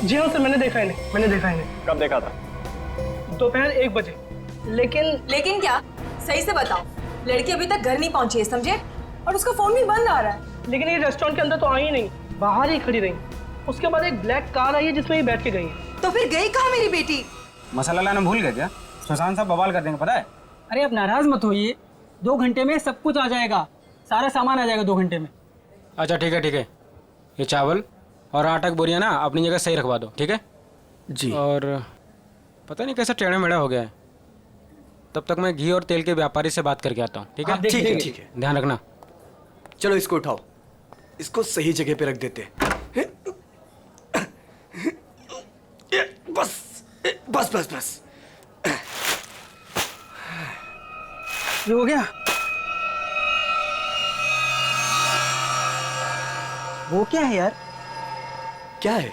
जी हाँ सर, मैंने देखा इन्हें। कब देखा था? दोपहर 1 बजे। लेकिन क्या? सही से बताओ। लड़की अभी तक घर नहीं पहुंची है, समझे? और उसका फोन भी बंद आ रहा है। लेकिन ये रेस्टोरेंट के अंदर तो आई ही नहीं, बाहर ही खड़ी रही। उसके बाद एक ब्लैक कार आई है जिसमें ये बैठ के गई है। तो फिर गई कहाँ मेरी बेटी? मसाला लाना भूल गए क्या? सुशांत साहब बवाल कर देंगे, पता है? अरे आप नाराज मत होइए, 2 घंटे में सब कुछ आ जाएगा, सारा सामान आ जाएगा 2 घंटे में। अच्छा ठीक है। ये चावल और आटा की बोरियां ना अपनी जगह सही रखवा दो, ठीक है जी। और पता नहीं कैसा टेढ़ा मेढ़ा हो गया है, तब तक मैं घी और तेल के व्यापारी से बात करके आता हूँ, ठीक है? ठीक है। ध्यान रखना। चलो इसको उठाओ, इसको सही जगह पे रख देते हैं। बस। ये हो गया? वो क्या है यार? क्या है?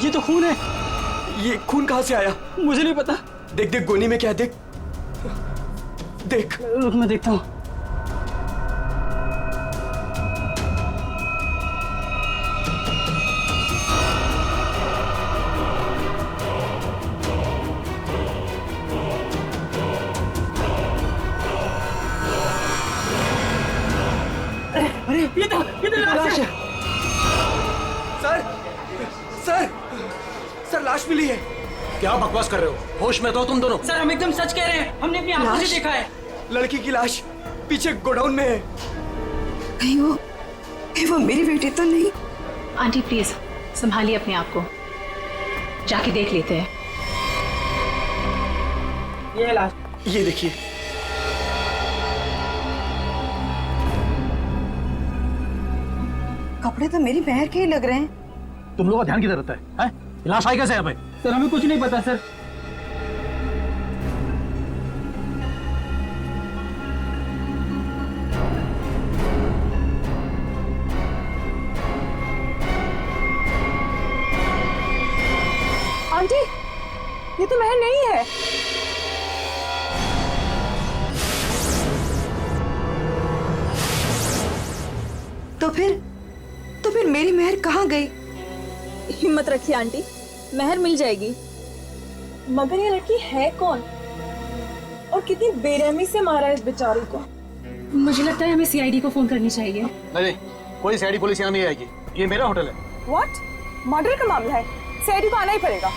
ये तो खून है। ये खून कहाँ से आया? मुझे नहीं पता। देख गोनी में क्या है, देख। रुक मैं देखता हूँ। अरे ये तो लाश है। सर लाश मिली है। क्या बकवास कर रहे हो? होश में तो तुम दोनों। सर हम एकदम सच कह रहे हैं, हमने अपनी आंखों से देखा है। लड़की की लाश पीछे गोडाउन में है। कहीं वो मेरी बेटी तो नहीं? आंटी प्लीज संभालिए अपने आप को, जाके देख लेते हैं। ये लाश। ये देखिए। कपड़े तो मेरी बहन के ही लग रहे हैं। तुम लोगों का ध्यान किधर रहता है? लाश आई कैसे यहाँ पे? सर हमें कुछ नहीं पता सर। आंटी, ये तो महल नहीं है। तो फिर मेरी महर कहाँ गई? हिम्मत रखिए आंटी, महर मिल जाएगी। मगर ये लड़की है कौन और कितनी बेरहमी से मारा है इस बेचारी को? मुझे लगता है हमें सीआईडी को फोन करनी चाहिए। नहीं, कोई सीआईडी पुलिस यहाँ नहीं आएगी, ये मेरा होटल है। व्हाट? मर्डर का मामला है, सीआईडी को आना ही पड़ेगा।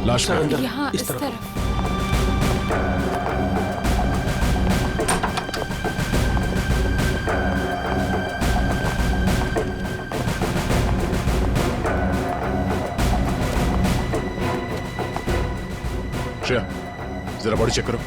लाश अंदर यहाँ इस तरफ। श्रेया जरा बॉडी चेक करो।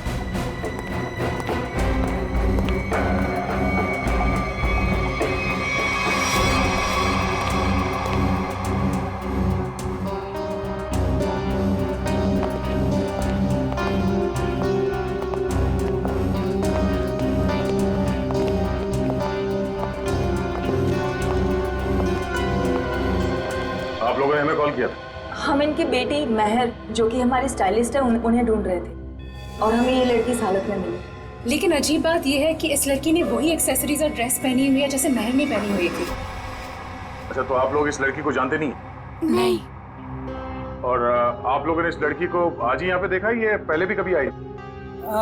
आप लोगों ने हमें कॉल किया था? हम इनकी बेटी महर, जो कि हमारी स्टाइलिस्ट है, उन्हें ढूंढ रहे थे और हमें ये लड़की इस हालत में मिली। लेकिन अजीब बात यह है कि इस लड़की ने वही एक्सेसरीज और ड्रेस पहनी हुई है जैसे महर ने पहनी हुई थी। अच्छा, तो आप लोग इस लड़की को जानते नहीं? नहीं। और आप लोगों ने इस लड़की को आज ही यहाँ पे देखा, ये पहले भी कभी आई?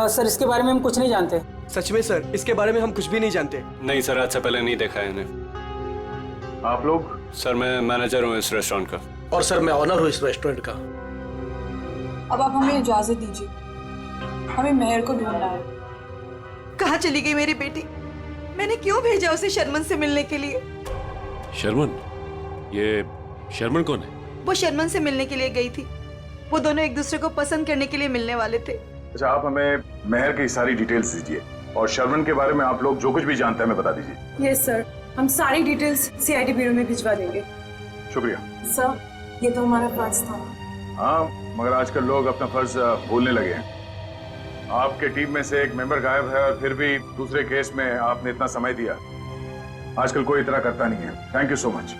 सर इसके बारे में हम कुछ नहीं जानते। सच में सर, इसके बारे में हम कुछ भी नहीं जानते। नहीं सर, आज से पहले नहीं देखा है इन्हें। आप लोग? सर मैं मैनेजर हूँ इस रेस्टोरेंट का। और सर मैं ऑनर हूँ इस रेस्टोरेंट का। अब आप हमें इजाजत दीजिए। हमें मेहर को ढूंढना है। कहाँ चली गई मेरी बेटी? मैंने क्यों भेजा उसे शर्मन से मिलने के लिए? शर्मन? ये शर्मन कौन है? वो शर्मन से मिलने के लिए गई थी। वो दोनों एक दूसरे को पसंद करने के लिए मिलने वाले थे। अच्छा, आप हमें मेहर की सारी डिटेल्स दीजिए और शर्मन के बारे में आप लोग जो कुछ भी जानते हैं हमें बता दीजिए। यस सर, हम सारी डिटेल्स सीआईडी ब्यूरो में भिजवा देंगे। शुक्रिया सर, ये तो हमारा फर्ज था। हाँ, मगर आजकल लोग अपना फर्ज भूलने लगे हैं। आपके टीम में से एक मेंबर गायब है और फिर भी दूसरे केस में आपने इतना समय दिया। आजकल कोई इतना करता नहीं है। Thank you so much.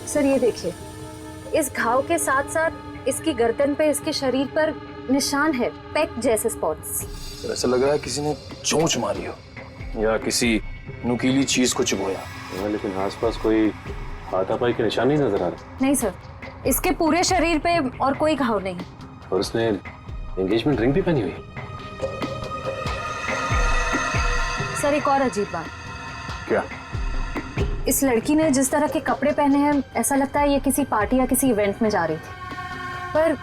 Sir ये देखिए, इस घाव के साथ साथ इसकी गर्दन पे, इसके शरीर पर निशान है, पेक जैसे स्पॉट्स। ऐसा लग रहा है किसी ने चोंच मारी हो या किसी नुकीली चीज को चुभोया। लेकिन आसपास कोई हाथापाई के निशान नहीं नजर आ रहे। नहीं सर, इसके पूरे शरीर पे और कोई घाव नहीं। और उसने एंगेजमेंट रिंग भी पहनी हुई। सर एक और अजीब बात। क्या? इस लड़की ने जिस तरह के कपड़े पहने हैं, ऐसा लगता है ये किसी पार्टी या किसी इवेंट में जा रही थी, पर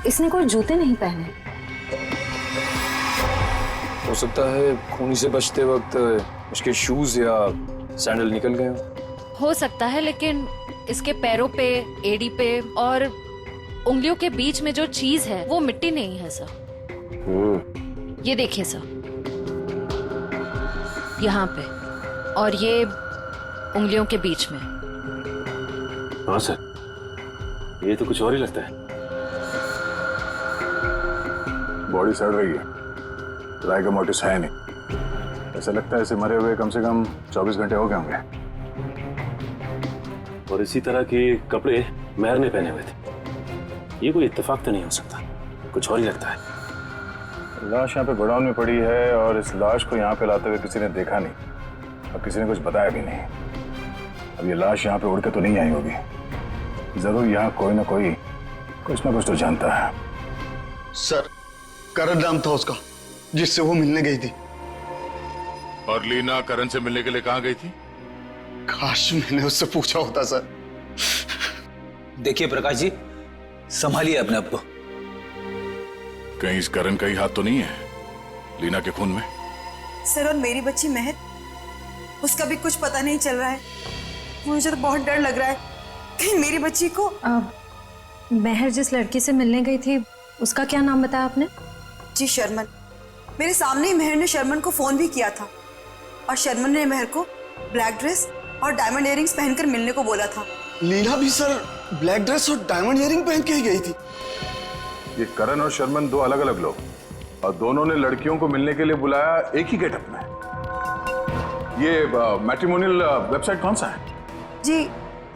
इसने कोई जूते नहीं पहने। हो सकता है खूनी से बचते वक्त उसके शूज या सैंडल निकल गए हो सकता है, लेकिन इसके पैरों पे, एड़ी पे और उंगलियों के बीच में जो चीज है वो मिट्टी नहीं है सर। ये देखिए सर, यहाँ पे, और ये उंगलियों के बीच में। हाँ सर, ये तो कुछ और ही लगता है। बॉडी सड़ रही है, राइगर मोटिस है नहीं। ऐसा लगता है इसे मरे हुए कम से कम 24 घंटे हो गए होंगे। और इसी तरह के कपड़े मेहर ने पहने हुए थे। ये कोई इत्तेफाक तो नहीं हो सकता, कुछ और ही लगता है। लाश यहाँ पे गोडाउन में पड़ी है और इस लाश को यहाँ पे लाते हुए किसी ने देखा नहीं और किसी ने कुछ बताया भी नहीं। अब ये लाश यहाँ पे उड़ के तो नहीं आई होगी। जरूर यहाँ कोई ना कोई कुछ ना कुछ तो जानता है। सर, करण नाम था उसका जिससे वो मिलने गई थी। और लीना करण से मिलने के लिए कहाँ गई थी? काश मैंने उससे पूछा होता सर। देखिए प्रकाश जी, संभालिए अपने आप को। कहीं इस करण का ही हाथ तो नहीं है लीना के खून में? सर, और मेरी बच्ची महर, उसका भी कुछ पता नहीं चल रहा है। मुझे तो बहुत डर लग रहा है कहीं मेरी बच्ची को। महर जिस लड़की से मिलने गई थी, उसका क्या नाम बताया आपने? जी शर्मन। मेरे सामने ही महर ने शर्मन को फोन भी किया था और शर्मन ने महर को ब्लैक ड्रेस और डायमंड इयरिंग्स पहनकर मिलने को बोला था। लीना भी सर ब्लैक ड्रेस और डायमंड इयरिंग पहन के ही गई थी। ये करण और शर्मन दो अलग अलग लोग, और दोनों ने लड़कियों को मिलने के लिए बुलाया एक ही गेटअप में। ये मैट्रिमोनियल वेबसाइट कौन सा है? जी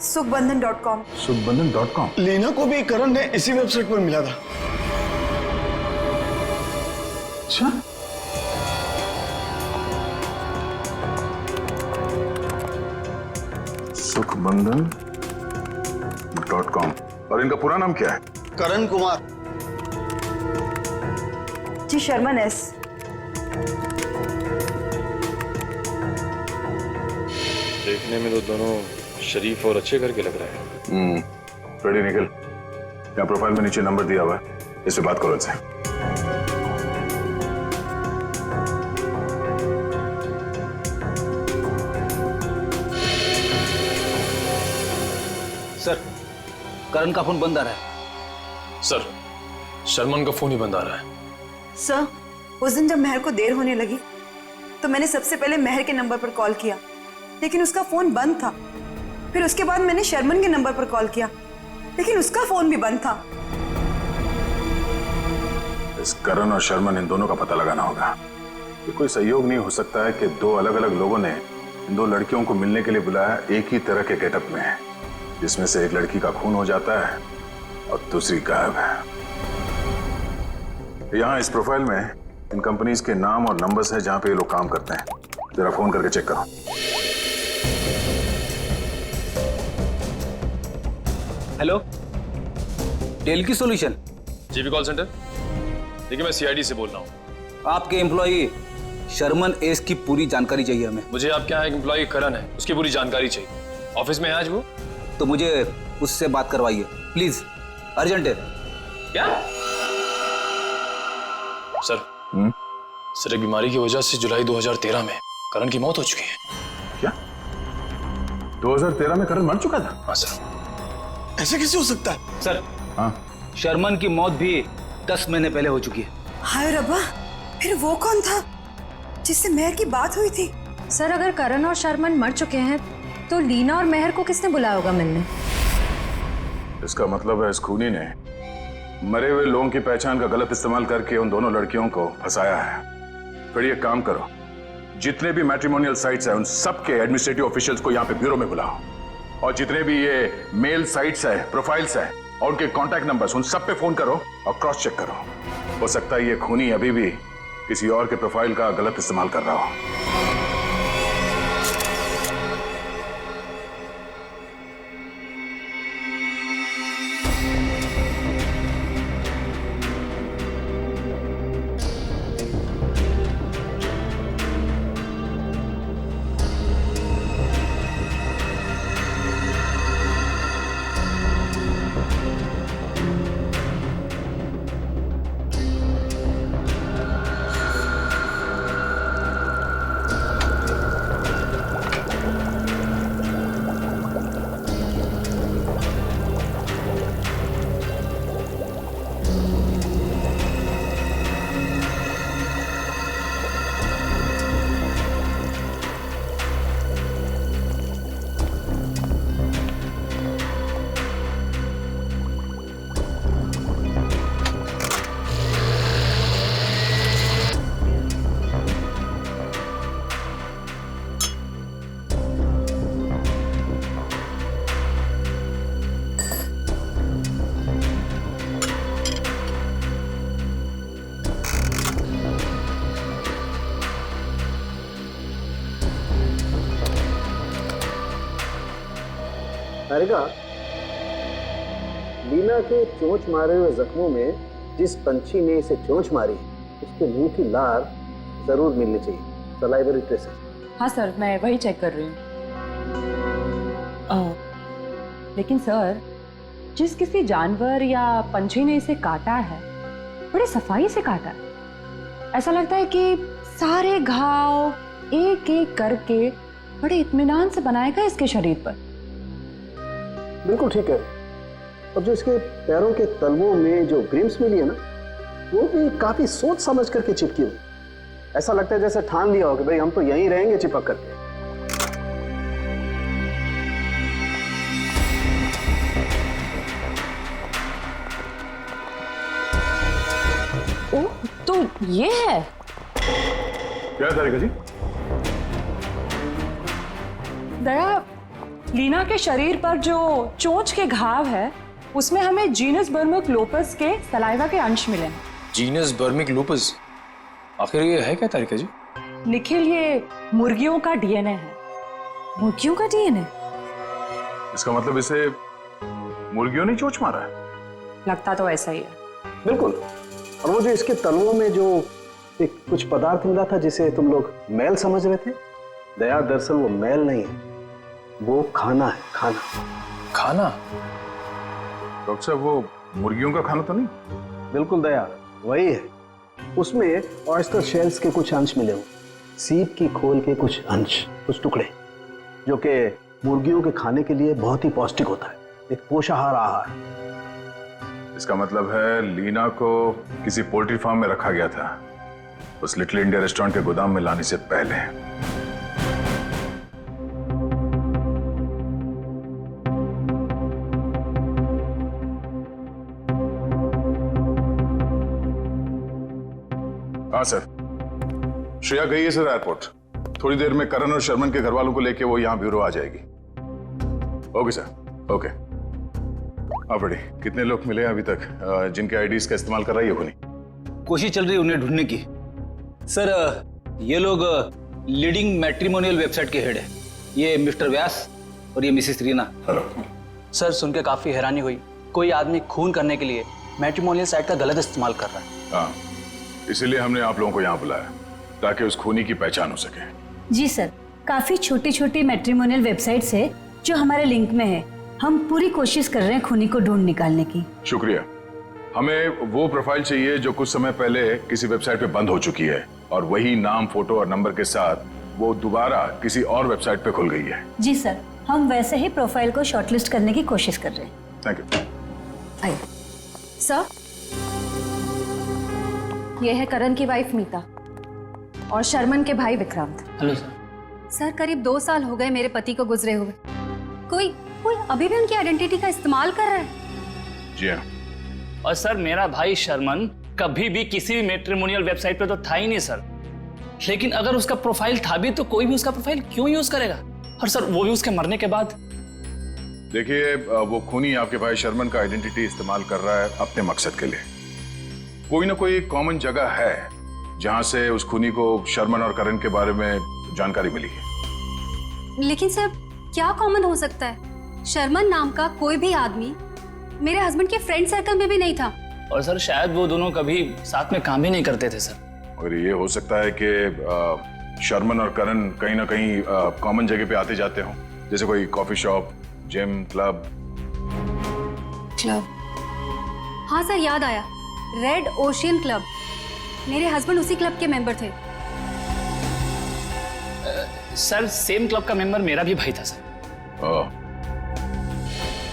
सुखबंधन.com। सुखबंधन.com। लीना को भी करण ने इसी वेबसाइट पर मिला था। अच्छा, सुखबंधन.com। और इनका पूरा नाम क्या है? करण कुमार। जी शर्मन एस। देखने में तो दोनों शरीफ और अच्छे घर के लग रहे हैं। रेडी निकल। यहाँ प्रोफाइल में नीचे नंबर दिया हुआ है, इस पे बात करो इनसे। सर, करण का फोन बंद आ रहा है। सर, शर्मन का फोन ही बंद आ रहा है। सर, उस दिन जब महर को देर होने लगी तो मैंने सबसे पहले महर के नंबर पर कॉल किया, लेकिन उसका फोन बंद था। फिर उसके बाद मैंने शर्मन के नंबर पर कॉल किया, लेकिन उसका फोन भी बंद था। इस करण और शर्मन, इन दोनों का पता लगाना होगा। ये कोई सहयोग नहीं हो सकता है कि दो अलग अलग लोगों ने इन दो लड़कियों को मिलने के लिए बुलाया एक ही तरह के गेटअप में, जिसमें से एक लड़की का खून हो जाता है और दूसरी गायब है। यहाँ इस प्रोफाइल में इन कंपनीज के नाम और नंबर्स हैं जहां पे ये लोग काम करते हैं। जरा फोन करके चेक करो। हेलो, डेल की सॉल्यूशन। GB call centre. देखिए, मैं सीआईडी से बोल रहा हूँ। आपके एम्प्लॉई शर्मन एस की पूरी जानकारी चाहिए हमें। मुझे आपके यहाँ एक एम्प्लॉय करण है, उसकी पूरी जानकारी चाहिए। ऑफिस में है आज वो? तो मुझे उससे बात करवाइए प्लीज, अर्जेंट है। क्या सर? सर, एक बीमारी की वजह से जुलाई 2013 में करण की मौत हो चुकी है। क्या 2013 में करण मर चुका था? हाँ सर। ऐसे कैसे हो सकता है सर? हाँ, शर्मन की मौत भी 10 महीने पहले हो चुकी है। हाय रब्बा, फिर वो कौन था जिससे मेहर की बात हुई थी? सर, अगर करण और शर्मन मर चुके हैं तो लीना और मेहर को किसने बुलाया होगा मिलने? इसका मतलब है इस खूनी ने मरे हुए लोगों की पहचान का गलत इस्तेमाल करके उन दोनों लड़कियों को फंसाया है। फिर ये काम करो, जितने भी मैट्रिमोनियल साइट्स हैं उन सबके एडमिनिस्ट्रेटिव ऑफिशियल्स को यहाँ पे ब्यूरो में बुलाओ, और जितने भी ये मेल साइट्स है, प्रोफाइल्स है और उनके कॉन्टैक्ट नंबर्स, उन सब पे फोन करो और क्रॉस चेक करो। हो सकता है ये खूनी अभी भी किसी और के प्रोफाइल का गलत इस्तेमाल कर रहा हो। तारिका, लीना के चोंच मारे हुए जख्मों में जिस पंछी ने इसे चोंच मारी उसके मुंह की लार जरूर मिलनी चाहिए, सलाइवरी ट्रेसेस। हाँ सर, मैं वही चेक कर रही हूँ। लेकिन सर, जिस किसी जानवर या पंछी ने इसे काटा है बड़े सफाई से काटा है। ऐसा लगता है कि सारे घाव एक एक करके बड़े इत्मीनान से बनाएगा इसके शरीर पर। बिल्कुल ठीक है। और जो इसके पैरों के तलवों में जो ग्रिम्स मिली है ना, वो भी काफी सोच समझ करके चिपकी हुई। ऐसा लगता है जैसे ठान लिया हो कि भाई हम तो यहीं रहेंगे चिपक करके। ओह, तो ये है। क्या तारिका जी? दया, लीना के शरीर पर जो चोंच के घाव है उसमें हमें जीनस बर्मिक लोपस के सलाइवा के अंश मिले हैं। जीनस बर्मिक लूपस? आखिर ये है क्या तारिका जी? निखिल, ये मुर्गियों का डीएनए है। मुर्गियों का डीएनए? इसका मतलब इसे मुर्गियों ने चोंच मारा है? लगता तो ऐसा ही है। बिल्कुल। और वो जो इसके तलवों में जो एक कुछ पदार्थ मिला था जिसे तुम लोग मैल समझ रहे थे, दया, दरअसल वो मैल नहीं है, वो खाना है। खाना? खाना? डॉक्टर साहब, वो मुर्गियों का खाना तो नहीं? बिल्कुल दया, वही है। उसमें ऑयस्टर शेल्स के कुछ अंश मिले हुए, सीप की खोल के कुछ अंश, कुछ टुकड़े, जो कि मुर्गियों के खाने के लिए बहुत ही पौष्टिक होता है, एक पोषाहार आहार। इसका मतलब है लीना को किसी पोल्ट्री फार्म में रखा गया था, उस लिटिल इंडिया रेस्टोरेंट के गोदाम में लाने से पहले। हाँ सर, श्रेया गई है सर एयरपोर्ट। थोड़ी देर में करण और शर्मन के घर वालों को लेके वो यहाँ ब्यूरो आ जाएगी। Okay sir, okay. आप रेडी? कितने लोग मिले अभी तक जिनके आईडीज का इस्तेमाल कर रही है खूनी? कोशिश चल रही है उन्हें ढूंढने की। सर, ये लोग लीडिंग मैट्रिमोनियल वेबसाइट के हेड है। ये मिस्टर व्यास और ये मिसेस रीना। हेलो सर, सुन के काफी हैरानी हुई। कोई आदमी खून करने के लिए मैट्रिमोनियल साइट का गलत इस्तेमाल कर रहा है। हाँ, इसीलिए हमने आप लोगों को यहाँ बुलाया। ताकि उस खूनी की पहचान हो सके। जी सर, काफी छोटी छोटी मैट्रिमोनियल वेबसाइट्स है जो हमारे लिंक में है। हम पूरी कोशिश कर रहे हैं खूनी को ढूंढ निकालने की। शुक्रिया। हमें वो प्रोफाइल चाहिए जो कुछ समय पहले किसी वेबसाइट पे बंद हो चुकी है और वही नाम, फोटो और नंबर के साथ वो दोबारा किसी और वेबसाइट पे खुल गई है। जी सर, हम वैसे ही प्रोफाइल को शॉर्टलिस्ट करने की कोशिश कर रहे हैं। Thank you. आइए। सर, ये है करण की वाइफ मीता और शर्मन के भाई विक्रांत। Hello sir. सर, करीब 2 साल हो गए मेरे पति को गुजरे हुए। कोई अभी भी उनकी आइडेंटिटी का इस्तेमाल कर रहा है। जी हाँ। और सर, मेरा भाई शर्मन कभी भी किसी भी मैट्रिमोनियल वेबसाइट पे तो था ही नहीं सर। लेकिन अगर उसका प्रोफाइल था भी तो कोई भी उसका प्रोफाइल क्यों यूज करेगा? और सर, वो भी उसके मरने के बाद। देखिए, वो खूनी आपके भाई शर्मन का आइडेंटिटी इस्तेमाल कर रहा है अपने मकसद के लिए। कोई ना कोई कॉमन जगह है जहां से उस खूनी को शर्मन और करण के बारे में जानकारी मिली है। लेकिन सर, क्या कॉमन हो सकता है? शर्मन नाम का कोई भी आदमी मेरे हस्बैंड के फ्रेंड सर्कल में भी नहीं था। और सर, शायद वो दोनों कभी साथ में काम ही नहीं करते थे सर। और ये हो सकता है कि शर्मन और करण कहीं ना कहीं कॉमन जगह पे आते जाते हों, जैसे कोई कॉफी शॉप, जिम, क्लब। हाँ सर, याद आया, रेड ओशियन क्लब। मेरे हस्बैंड उसी क्लब के मेंबर थे। सर, सेम क्लब का मेंबर मेरा भी भाई था सर।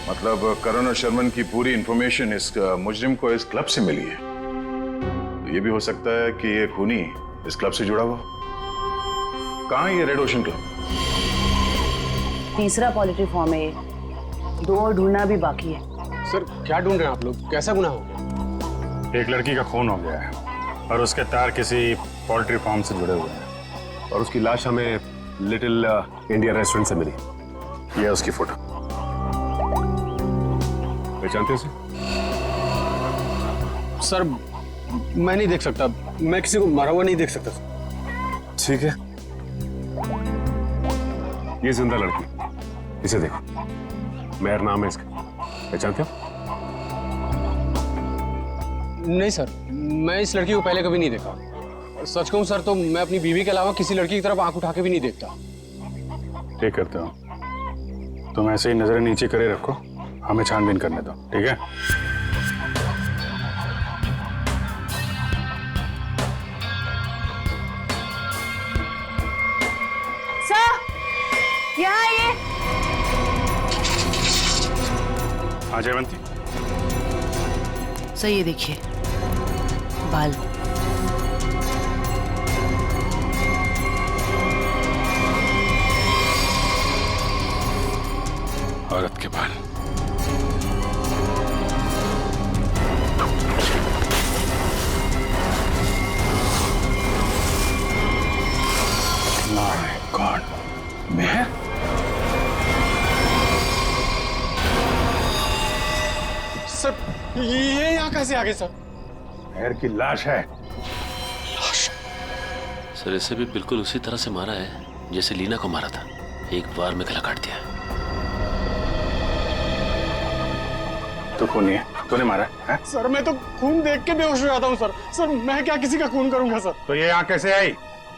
मतलब करण और शर्मन की पूरी इंफॉर्मेशन इस मुजरिम को इस क्लब से मिली है। तो ये भी हो सकता है कि ये खूनी इस क्लब से जुड़ा हुआ। कहाँ है ये रेड ओशन क्लब? तीसरा पोल्ट्री फार्म है ये। 2 और ढूंढना भी बाकी है। सर, क्या ढूंढ रहे हैं आप लोग? कैसा गुनाह हो गया? एक लड़की का खून हो गया है और उसके तार किसी पोल्ट्री फार्म से जुड़े हुए हैं और उसकी लाश हमें लिटिल इंडिया रेस्टोरेंट से मिली। ये है उसकी फोटो। पहचानते हैं सर, मैं नहीं देख सकता। मैं किसी को मरा हुआ नहीं देख सकता। ठीक है, ये जिंदा लड़की, इसे देखो। मेहर नाम है इसका, पहचानते हो? नहीं सर, मैं इस लड़की को पहले कभी नहीं देखा। सच कहूं सर तो मैं अपनी बीवी के अलावा किसी लड़की की तरफ आंख उठा के भी नहीं देखता। ठीक करते हो। तुम ऐसे ही नजरें नीचे करे रखो, हमें छानबीन करने दो, ठीक है? सर, यहाँ आइए। हाँ जयवंती। सर, ये देखिए बाल। औरत के बाल। My God, Mehar? सर, ये यहाँ कैसे आ गए सर? मेहर की लाश है। सर, इसे भी बिल्कुल उसी तरह से मारा है जैसे लीना को मारा था। एक बार में गला काट दिया। तो खूनी है, तूने मारा है? सर, मैं तो खून देख के बेहोश हो जाता हूँ सर। सर, मैं क्या किसी का खून करूंगा सर? तो ये यहाँ कैसे आई?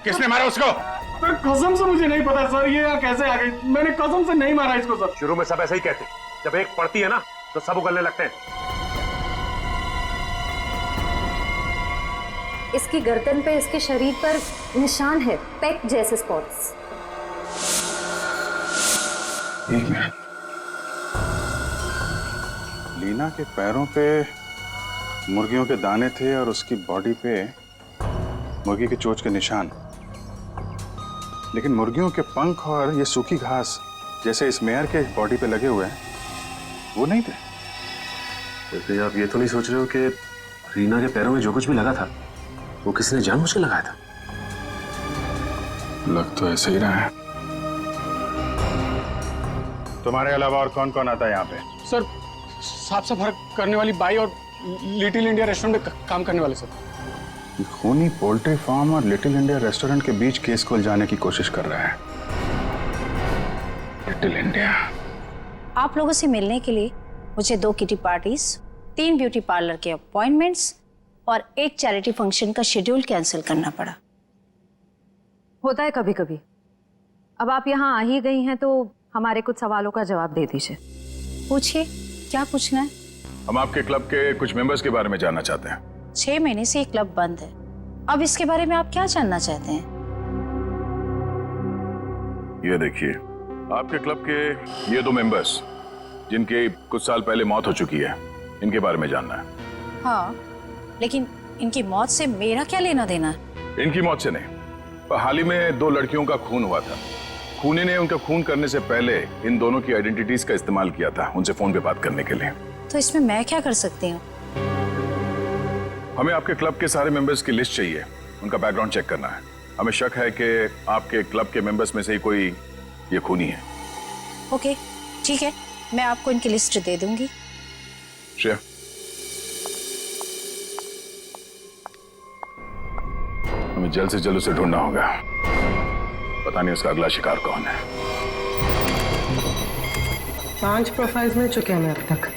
किसने मारा उसको? सर, कसम से मुझे नहीं पता सर, ये यहाँ कैसे आ गई? मैंने कसम से नहीं मारा इसको सर। शुरू में सब ऐसे ही कहते, जब एक पड़ती है ना तो सब उगलने लगते हैं। इसकी गर्दन पे, इसके शरीर पर निशान है, पेक जैसे स्पॉट्स। एक मिनट। लीना के पैरों पे मुर्गियों के दाने थे और उसकी बॉडी पे मुर्गी के चोंच के निशान। लेकिन मुर्गियों के पंख और ये सूखी घास जैसे इस मेयर के बॉडी पे लगे हुए हैं, वो नहीं थे। वैसे आप ये तो नहीं सोच रहे हो कि रीना के पैरों में जो कुछ भी लगा था वो किसी ने जानबूझ के लगाया था? लग तो ऐसे ही रहा है। तुम्हारे अलावा और कौन कौन आता है यहाँ पे? सर, साफ सफाई करने वाली बाई और लिटिल इंडिया रेस्टोरेंट में काम करने वाले सर। खूनी पोल्ट्री फार्म और लिटिल इंडिया रेस्टोरेंट के बीच केस को उलझाने की कोशिश कर रहा है लिटिल इंडिया। आप लोगों से मिलने के लिए मुझे 2 किटी पार्टीज, 3 ब्यूटी पार्लर के अपॉइंटमेंट्स और एक चैरिटी फंक्शन का शेड्यूल कैंसिल करना पड़ा। होता है कभी कभी। अब आप यहाँ आ ही गई हैं तो हमारे कुछ सवालों का जवाब दे दीजिए। पूछिए, क्या पूछना है? हम आपके क्लब के कुछ मेंबर्स के बारे में जानना चाहते हैं। 6 महीने से ये क्लब बंद है, अब इसके बारे में आप क्या जानना चाहते हैं? ये देखिए, आपके क्लब के ये 2 मेंबर्स जिनके कुछ साल पहले मौत हो चुकी है, इनके बारे में जानना है। हाँ, लेकिन इनकी मौत से मेरा क्या लेना देना है? इनकी मौत से नहीं, पर हाल ही में 2 लड़कियों का खून हुआ था। खूनी ने उनका खून करने से पहले इन दोनों की आइडेंटिटीज का इस्तेमाल किया था उनसे फोन पे बात करने के लिए। तो इसमें मैं क्या कर सकती हूँ? हमें आपके क्लब के सारे मेंबर्स की लिस्ट चाहिए, उनका बैकग्राउंड चेक करना है। हमें शक है कि आपके क्लब के मेंबर्स में से ही कोई ये खूनी है। ओके, ठीक है, मैं आपको इनकी लिस्ट दे दूंगी। श्रेया, हमें जल्द से जल्द उसे ढूंढना होगा। पता नहीं उसका अगला शिकार कौन है। 5 प्रोफाइल्स मिल चुके हैं हमें अब तक।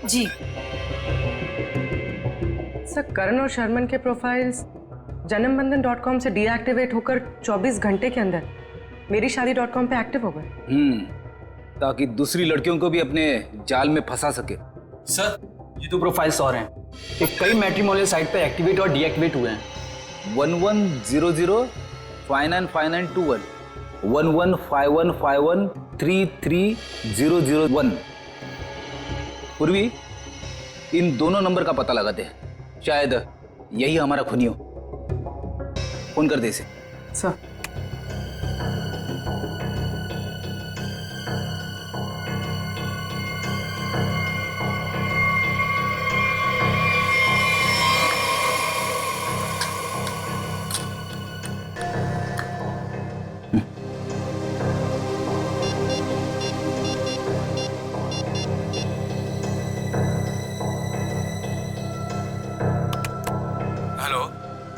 जी सर, करण और शर्मन के प्रोफाइल्स जन्मबंधन.com से डीएक्टिवेट होकर 24 घंटे के अंदर मेरीशादी.com पे एक्टिव हो गए। ताकि दूसरी लड़कियों को भी अपने जाल में फंसा सके। सर, ये 2 प्रोफाइल्स और हैं कि कई मैट्रिमोनियल साइट पे एक्टिवेट और डीएक्टिवेट हुए हैं। 1100 595921 115151 33001। पूर्वी, इन दोनों नंबर का पता लगाते हैं, शायद यही हमारा खूनी हो। फोन कर दे इसे। सर,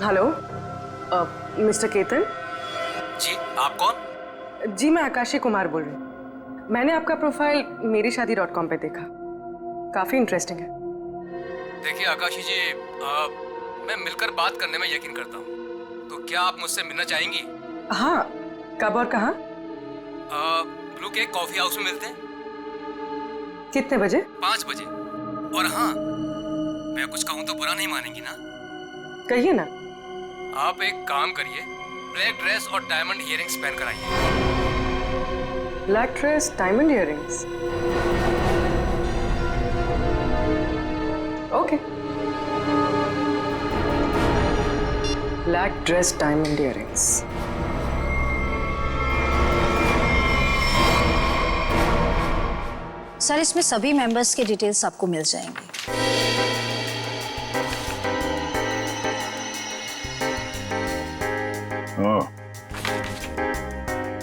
हेलो, मिस्टर केतन जी, आप कौन? जी, मैं आकाशी कुमार बोल रही हूँ। मैंने आपका प्रोफाइल मेरीशादी.com पे देखा, काफी इंटरेस्टिंग है। देखिए आकाशी जी, मैं मिलकर बात करने में यकीन करता हूँ, तो क्या आप मुझसे मिलना चाहेंगी? हाँ, कब और कहाँ? ब्लू केक कॉफी हाउस में मिलते हैं। कितने बजे? 5 बजे। और हाँ, मैं कुछ कहूँ तो बुरा नहीं मानेंगी ना? कहिए ना। आप एक काम करिए, ब्लैक ड्रेस और डायमंड इयररिंग्स पहन कर आइए। Black dress, diamond earrings, okay. Black dress, diamond earrings. Sir, इसमें सभी मेंबर्स के डिटेल्स आपको मिल जाएंगे।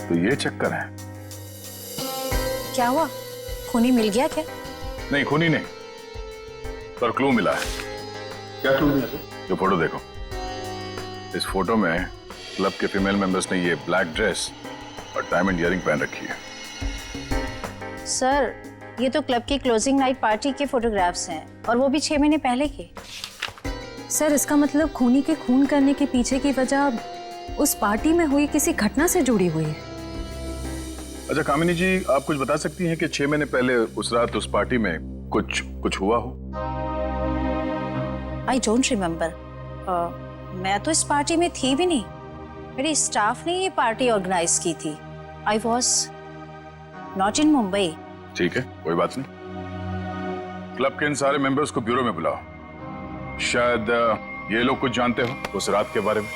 तो ये चक्कर है। क्या हुआ, खूनी मिल गया क्या? नहीं, खूनी नहीं, पर क्लू मिला है। क्या क्लू मिला सर? जो फोटो देखो, इस फोटो में क्लब के फीमेल मेंबर्स ने ये ब्लैक ड्रेस और डायमंड इयररिंग पहन रखी है। सर, ये तो क्लब की क्लोजिंग नाइट पार्टी के फोटोग्राफ्स हैं, और वो भी 6 महीने पहले के। सर, इसका मतलब खूनी के खून करने के पीछे की वजह उस पार्टी में हुई किसी घटना से जुड़ी हुई है। अच्छा कामिनी जी, आप कुछ बता सकती हैं कि 6 महीने पहले उस रात उस पार्टी में कुछ हुआ हो? I don't remember. मैं तो इस पार्टी में थी भी नहीं, मेरे स्टाफ ने ये पार्टी ऑर्गेनाइज की थी। I was not in Mumbai. ठीक है, कोई बात नहीं। क्लब के इन सारे मेंबर्स को ब्यूरो में बुलाओ। शायद ये लोग कुछ जानते हो उस रात के बारे में।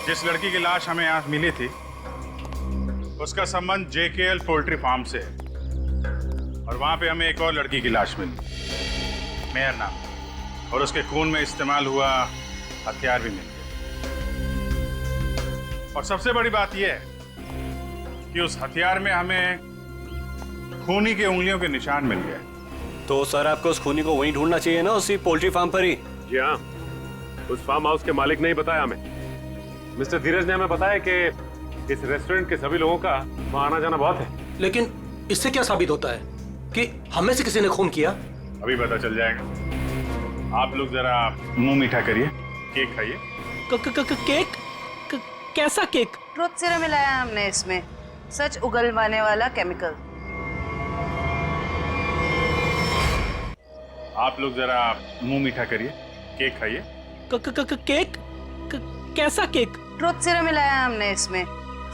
जिस लड़की की लाश हमें यहाँ मिली थी, उसका संबंध JKL पोल्ट्री फार्म से है, और वहां पे हमें एक और लड़की की लाश मिली, मेहर नाम, और उसके खून में इस्तेमाल हुआ हथियार भी मिल गया। और सबसे बड़ी बात यह है कि उस हथियार में हमें खूनी के उंगलियों के निशान मिल गए। तो सर, आपको उस खूनी को वहीं ढूंढना चाहिए ना, उसी पोल्ट्री फार्म पर ही। जी हाँ, उस फार्म हाउस के मालिक ने ही बताया हमें। मिस्टर धीरज ने हमें बताया कि इस रेस्टोरेंट के सभी लोगों का वहाँ आना जाना बहुत है। लेकिन इससे क्या साबित होता है कि हमें से किसी ने खून किया? अभी पता चल जाएगा। आप लोग जरा मुंह मीठा करिए, केक खाइए। केक? कैसा केक? ट्रुथ सीरम मिलाया हमने इसमें, सच उगलवाने वाला केमिकल। आप लोग जरा मुंह मीठा करिए, केक खाइए। केक? कैसा केक? ट्रुथ सीरम मिलाया हमने इसमें,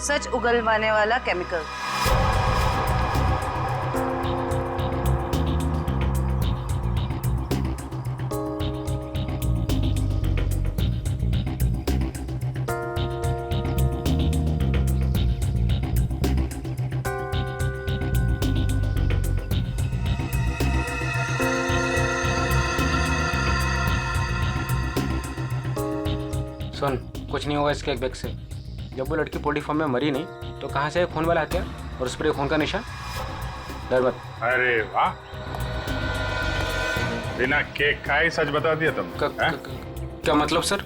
सच उगलवाने वाला केमिकल। सुन, कुछ नहीं होगा इस केक बैग से। जब वो लड़की पोल्ट्री फार्म में मरी नहीं तो कहाँ से खून वाला हथियार और उस पर खून का निशान? डर मत। अरे वाह, बिना केक खाए सच बता दिया तुम। क्या मतलब सर?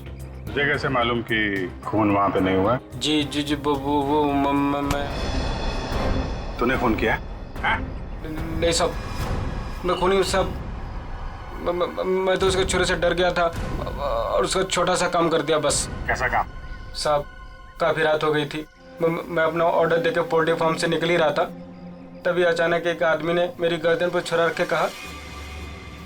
मुझे कैसे मालूम कि खून वहां पे नहीं हुआ? जी जी जी वो मैं तूने खून किया? नहीं साहब, मैं खूनी हूँ साहब। मैं तो उसके छुरे से डर गया था और उसका छोटा सा काम कर दिया बस। कैसा काम? साहब, काफी रात हो गई थी। मैं अपना ऑर्डर देके पोल्ट्री फार्म से निकल ही रहा था, तभी अचानक एक आदमी ने मेरी गर्दन पर छुरा रख के कहा,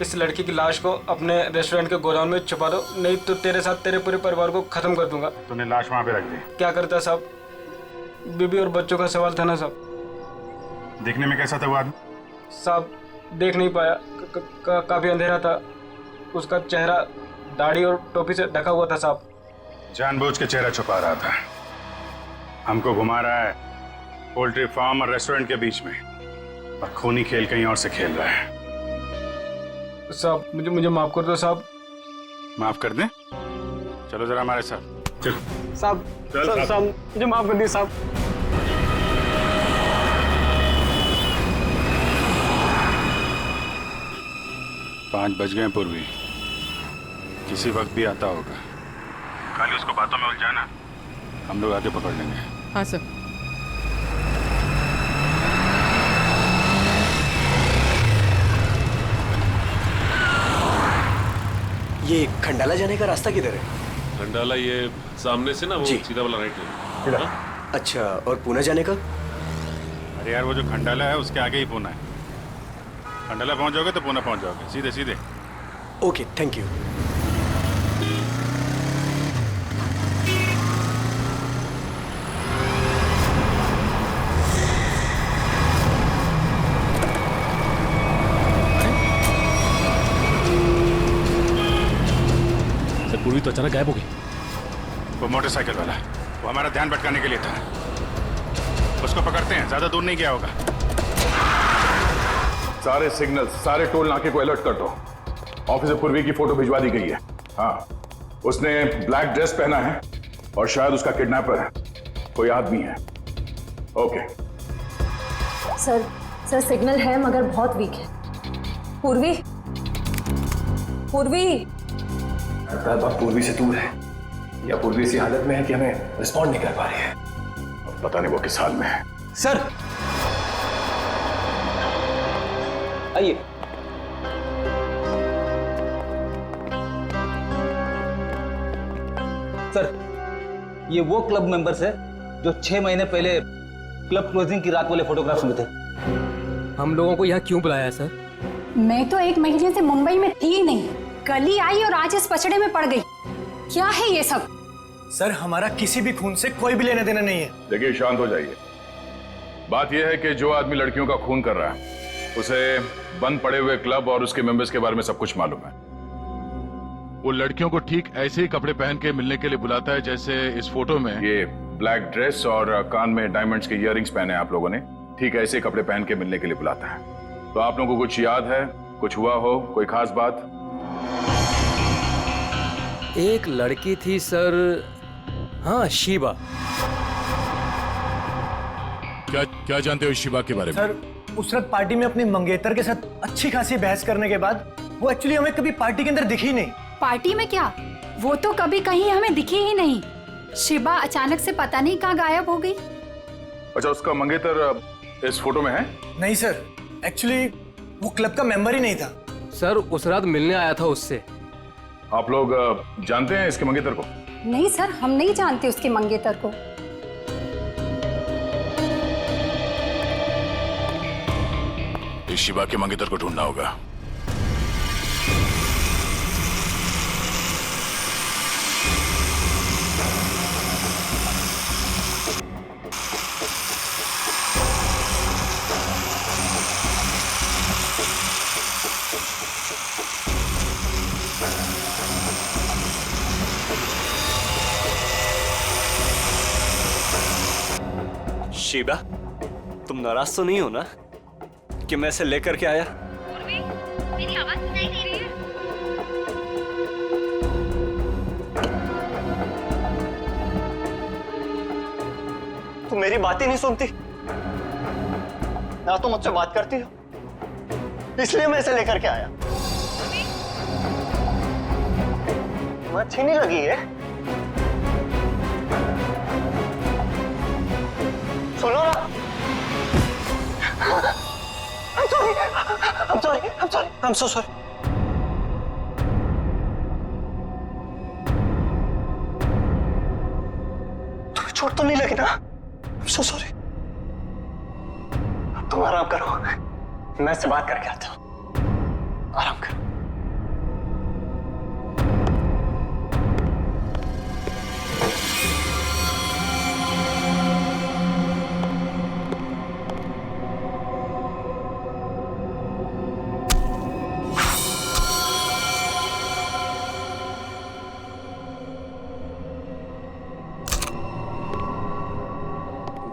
इस लड़की की लाश को अपने रेस्टोरेंट के गोदाम में छुपा दो, नहीं तो तेरे साथ तेरे पूरे परिवार को खत्म कर दूंगा। तूने लाश वहां पे रख दी? क्या करता साहब, बीबी और बच्चों का सवाल था ना साहब। देखने में कैसा था वो आदमी? साहब, देख नहीं पाया, काफी अंधेरा था। उसका चेहरा दाढ़ी और टोपी से ढका हुआ था साहब। जानबूझ के चेहरा छुपा रहा था, हमको घुमा रहा है पोल्ट्री फार्म और रेस्टोरेंट के बीच में, और खूनी खेल कहीं और से खेल रहा है। साहब, मुझे माफ कर दो साहब। माफ कर दें? चलो जरा हमारे साथ चल। साहब साहब मुझे माफ कर दिए साहब। पाँच बज गए पूर्वी, किसी वक्त भी आता होगा। खाली उसको बातों में उलझाना, हम लोग आके पकड़ लेंगे। हाँ सर। ये खंडाला जाने का रास्ता किधर है? खंडाला ये सामने से ना, वो सीधा वाला राइट ले। अच्छा, और पुणे जाने का? अरे यार, वो जो खंडाला है उसके आगे ही पुणे है। खंडाला पहुंच जाओगे तो पुणे पहुंच जाओगे, सीधे सीधे। Okay, thank you. सर, पूर्वी तो अचानक गायब हो गई। वो मोटरसाइकिल वाला, वो हमारा ध्यान भटकाने के लिए था। उसको पकड़ते हैं, ज्यादा दूर नहीं गया होगा। सारे सिग्नल, सारे टोल नाके को अलर्ट कर दो। ऑफिसर पूर्वी की फोटो भिजवा दी गई है। हाँ, उसने ब्लैक ड्रेस पहना है और शायद उसका किडनैपर कोई आदमी है। ओके सर सिग्नल है मगर बहुत वीक है। पूर्वी बात पूर्वी से दूर है या पूर्वी इसी हालत में है कि हमें रिस्पॉन्ड नहीं कर पा रही है। पता नहीं वो किस हाल में है। सर आइए। सर, ये वो क्लब मेंबर्स है जो 6 महीने पहले क्लब क्लोजिंग की रात वाले फोटोग्राफ्स में थे। हम लोगों को यहाँ क्यों बुलाया है सर? मैं तो 1 महीने से मुंबई में थी ही नहीं, कल ही आई और आज इस पचड़े में पड़ गई। क्या है ये सब? सर, हमारा किसी भी खून से कोई भी लेना देना नहीं है। देखिए, शांत हो जाइए। बात यह है कि जो आदमी लड़कियों का खून कर रहा है उसे बंद पड़े हुए क्लब और उसके मेंबर्स के बारे में सब कुछ मालूम है। वो लड़कियों को ठीक ऐसे ही कपड़े पहन के मिलने के लिए बुलाता है जैसे इस फोटो में ये ब्लैक ड्रेस और कान में डायमंड्स के इयररिंग्स पहने हैं आप लोगों ने, ठीक ऐसे कपड़े पहन के मिलने के लिए बुलाता है। तो आप लोगों को कुछ याद है, कुछ हुआ हो, कोई खास बात? एक लड़की थी सर, हाँ, शिबा। क्या जानते हो शिबा के बारे में? सर, उस रात पार्टी में अपनी मंगेतर के साथ अच्छी खासी बहस करने के बाद वो एक्चुअली हमें कभी पार्टी के अंदर दिखी नहीं। पार्टी में क्या, वो तो कभी कहीं हमें दिखी ही नहीं। शिबा अचानक से पता नहीं कहाँ गायब हो गई। अच्छा, उसका मंगेतर इस फोटो में है? नहीं सर, एक्चुअली वो क्लब का मेंबर ही नहीं था। सर, उस रात मिलने आया था उससे। आप लोग जानते हैं इसके मंगेतर को? नहीं सर, हम नहीं जानते उसके मंगेतर को। अभी शिवा के मंगेतर को ढूंढना होगा। शिवा, तुम नाराज तो नहीं हो ना कि मैं इसे लेकर के आया? मेरी आवाज सुनाई दे रही है? तुम मेरी बात ही नहीं सुनती ना, तो मुझसे बात करती हो, इसलिए मैं इसे लेकर के आया। तुम्हें अच्छी नहीं लगी है? सुनो ना। I'm so sorry. तुम्हें चोट तो नहीं लगी ना? I'm so sorry. अब तुम आराम करो, मैं इससे बात करके आता हूँ। आराम करो।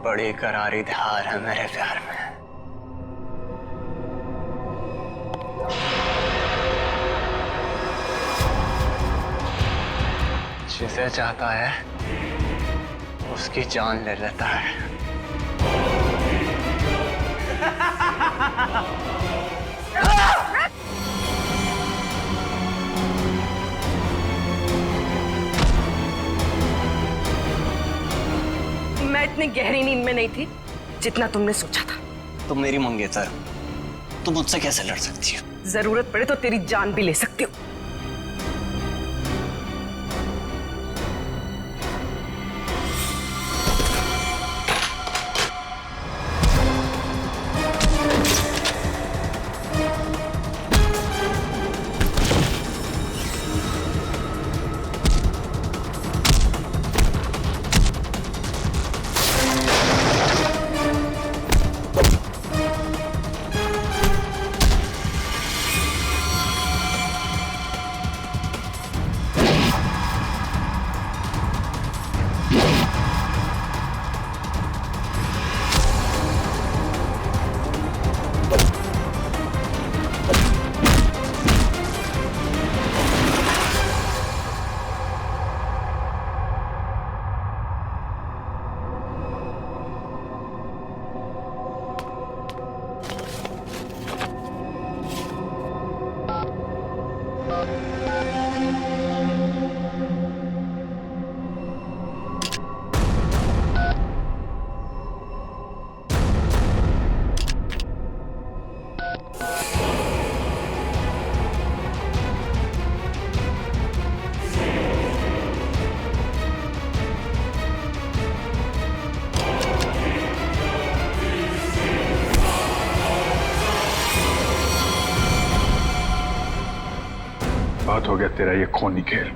बड़ी करारी धार है मेरे प्यार में। जिसे चाहता है उसकी जान ले लेता है। मैं इतनी गहरी नींद में नहीं थी जितना तुमने सोचा था। तुम मेरी मंगेतर, तुम मुझसे कैसे लड़ सकती हो? जरूरत पड़े तो तेरी जान भी ले सकती हो। बहुत हो गया तेरा ये खूनी खेल।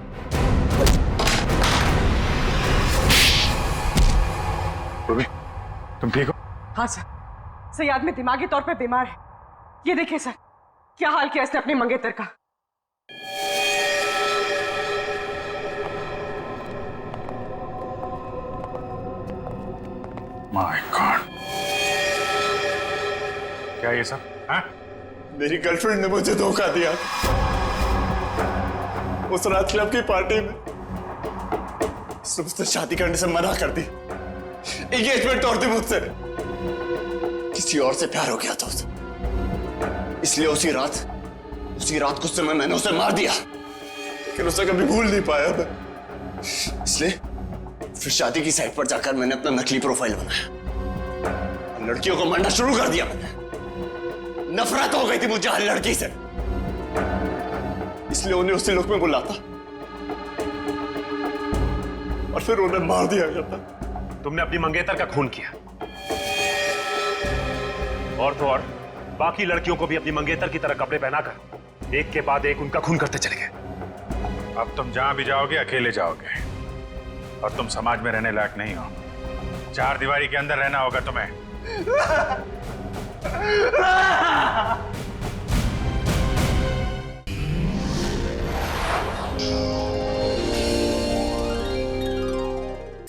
रूबी, तुम ठीक हो? हाँ सर, सयाद में दिमागी तौर पे बीमार है। ये देखिए सर, क्या हाल किया इसने अपने मंगेतर का। माय गॉड, क्या ये सब? हाँ? मेरी गर्लफ्रेंड ने मुझे धोखा दिया। उस रात क्लब की पार्टी में उसने मुझसे शादी करने से मना कर दी, एंगेजमेंट तोड़ दी मुझसे। किसी और से प्यार हो गया था उसे, इसलिए उसी रात कुछ समय मैंने उसे मार दिया, लेकिन उसे कभी भूल नहीं पाया मैं। इसलिए फिर शादी की साइट पर जाकर मैंने अपना नकली प्रोफाइल बनाया और लड़कियों को मारना शुरू कर दिया मैंने। नफरत हो गई थी मुझे हर लड़की से, इसलिए उन्हें उसी लोक में बुलाता और फिर उन्हें मार दिया करता। तुमने अपनी मंगेतर का खून किया, और तो और बाकी लड़कियों को भी अपनी मंगेतर की तरह कपड़े पहनाकर एक के बाद एक उनका खून करते चले गए। अब तुम जहां भी जाओगे अकेले जाओगे और तुम समाज में रहने लायक नहीं हो। चार दीवारी के अंदर रहना होगा तुम्हें।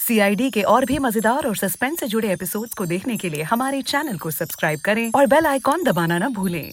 CID के और भी मजेदार और सस्पेंस से जुड़े एपिसोड्स को देखने के लिए हमारे चैनल को सब्सक्राइब करें और बेल आइकॉन दबाना ना भूलें।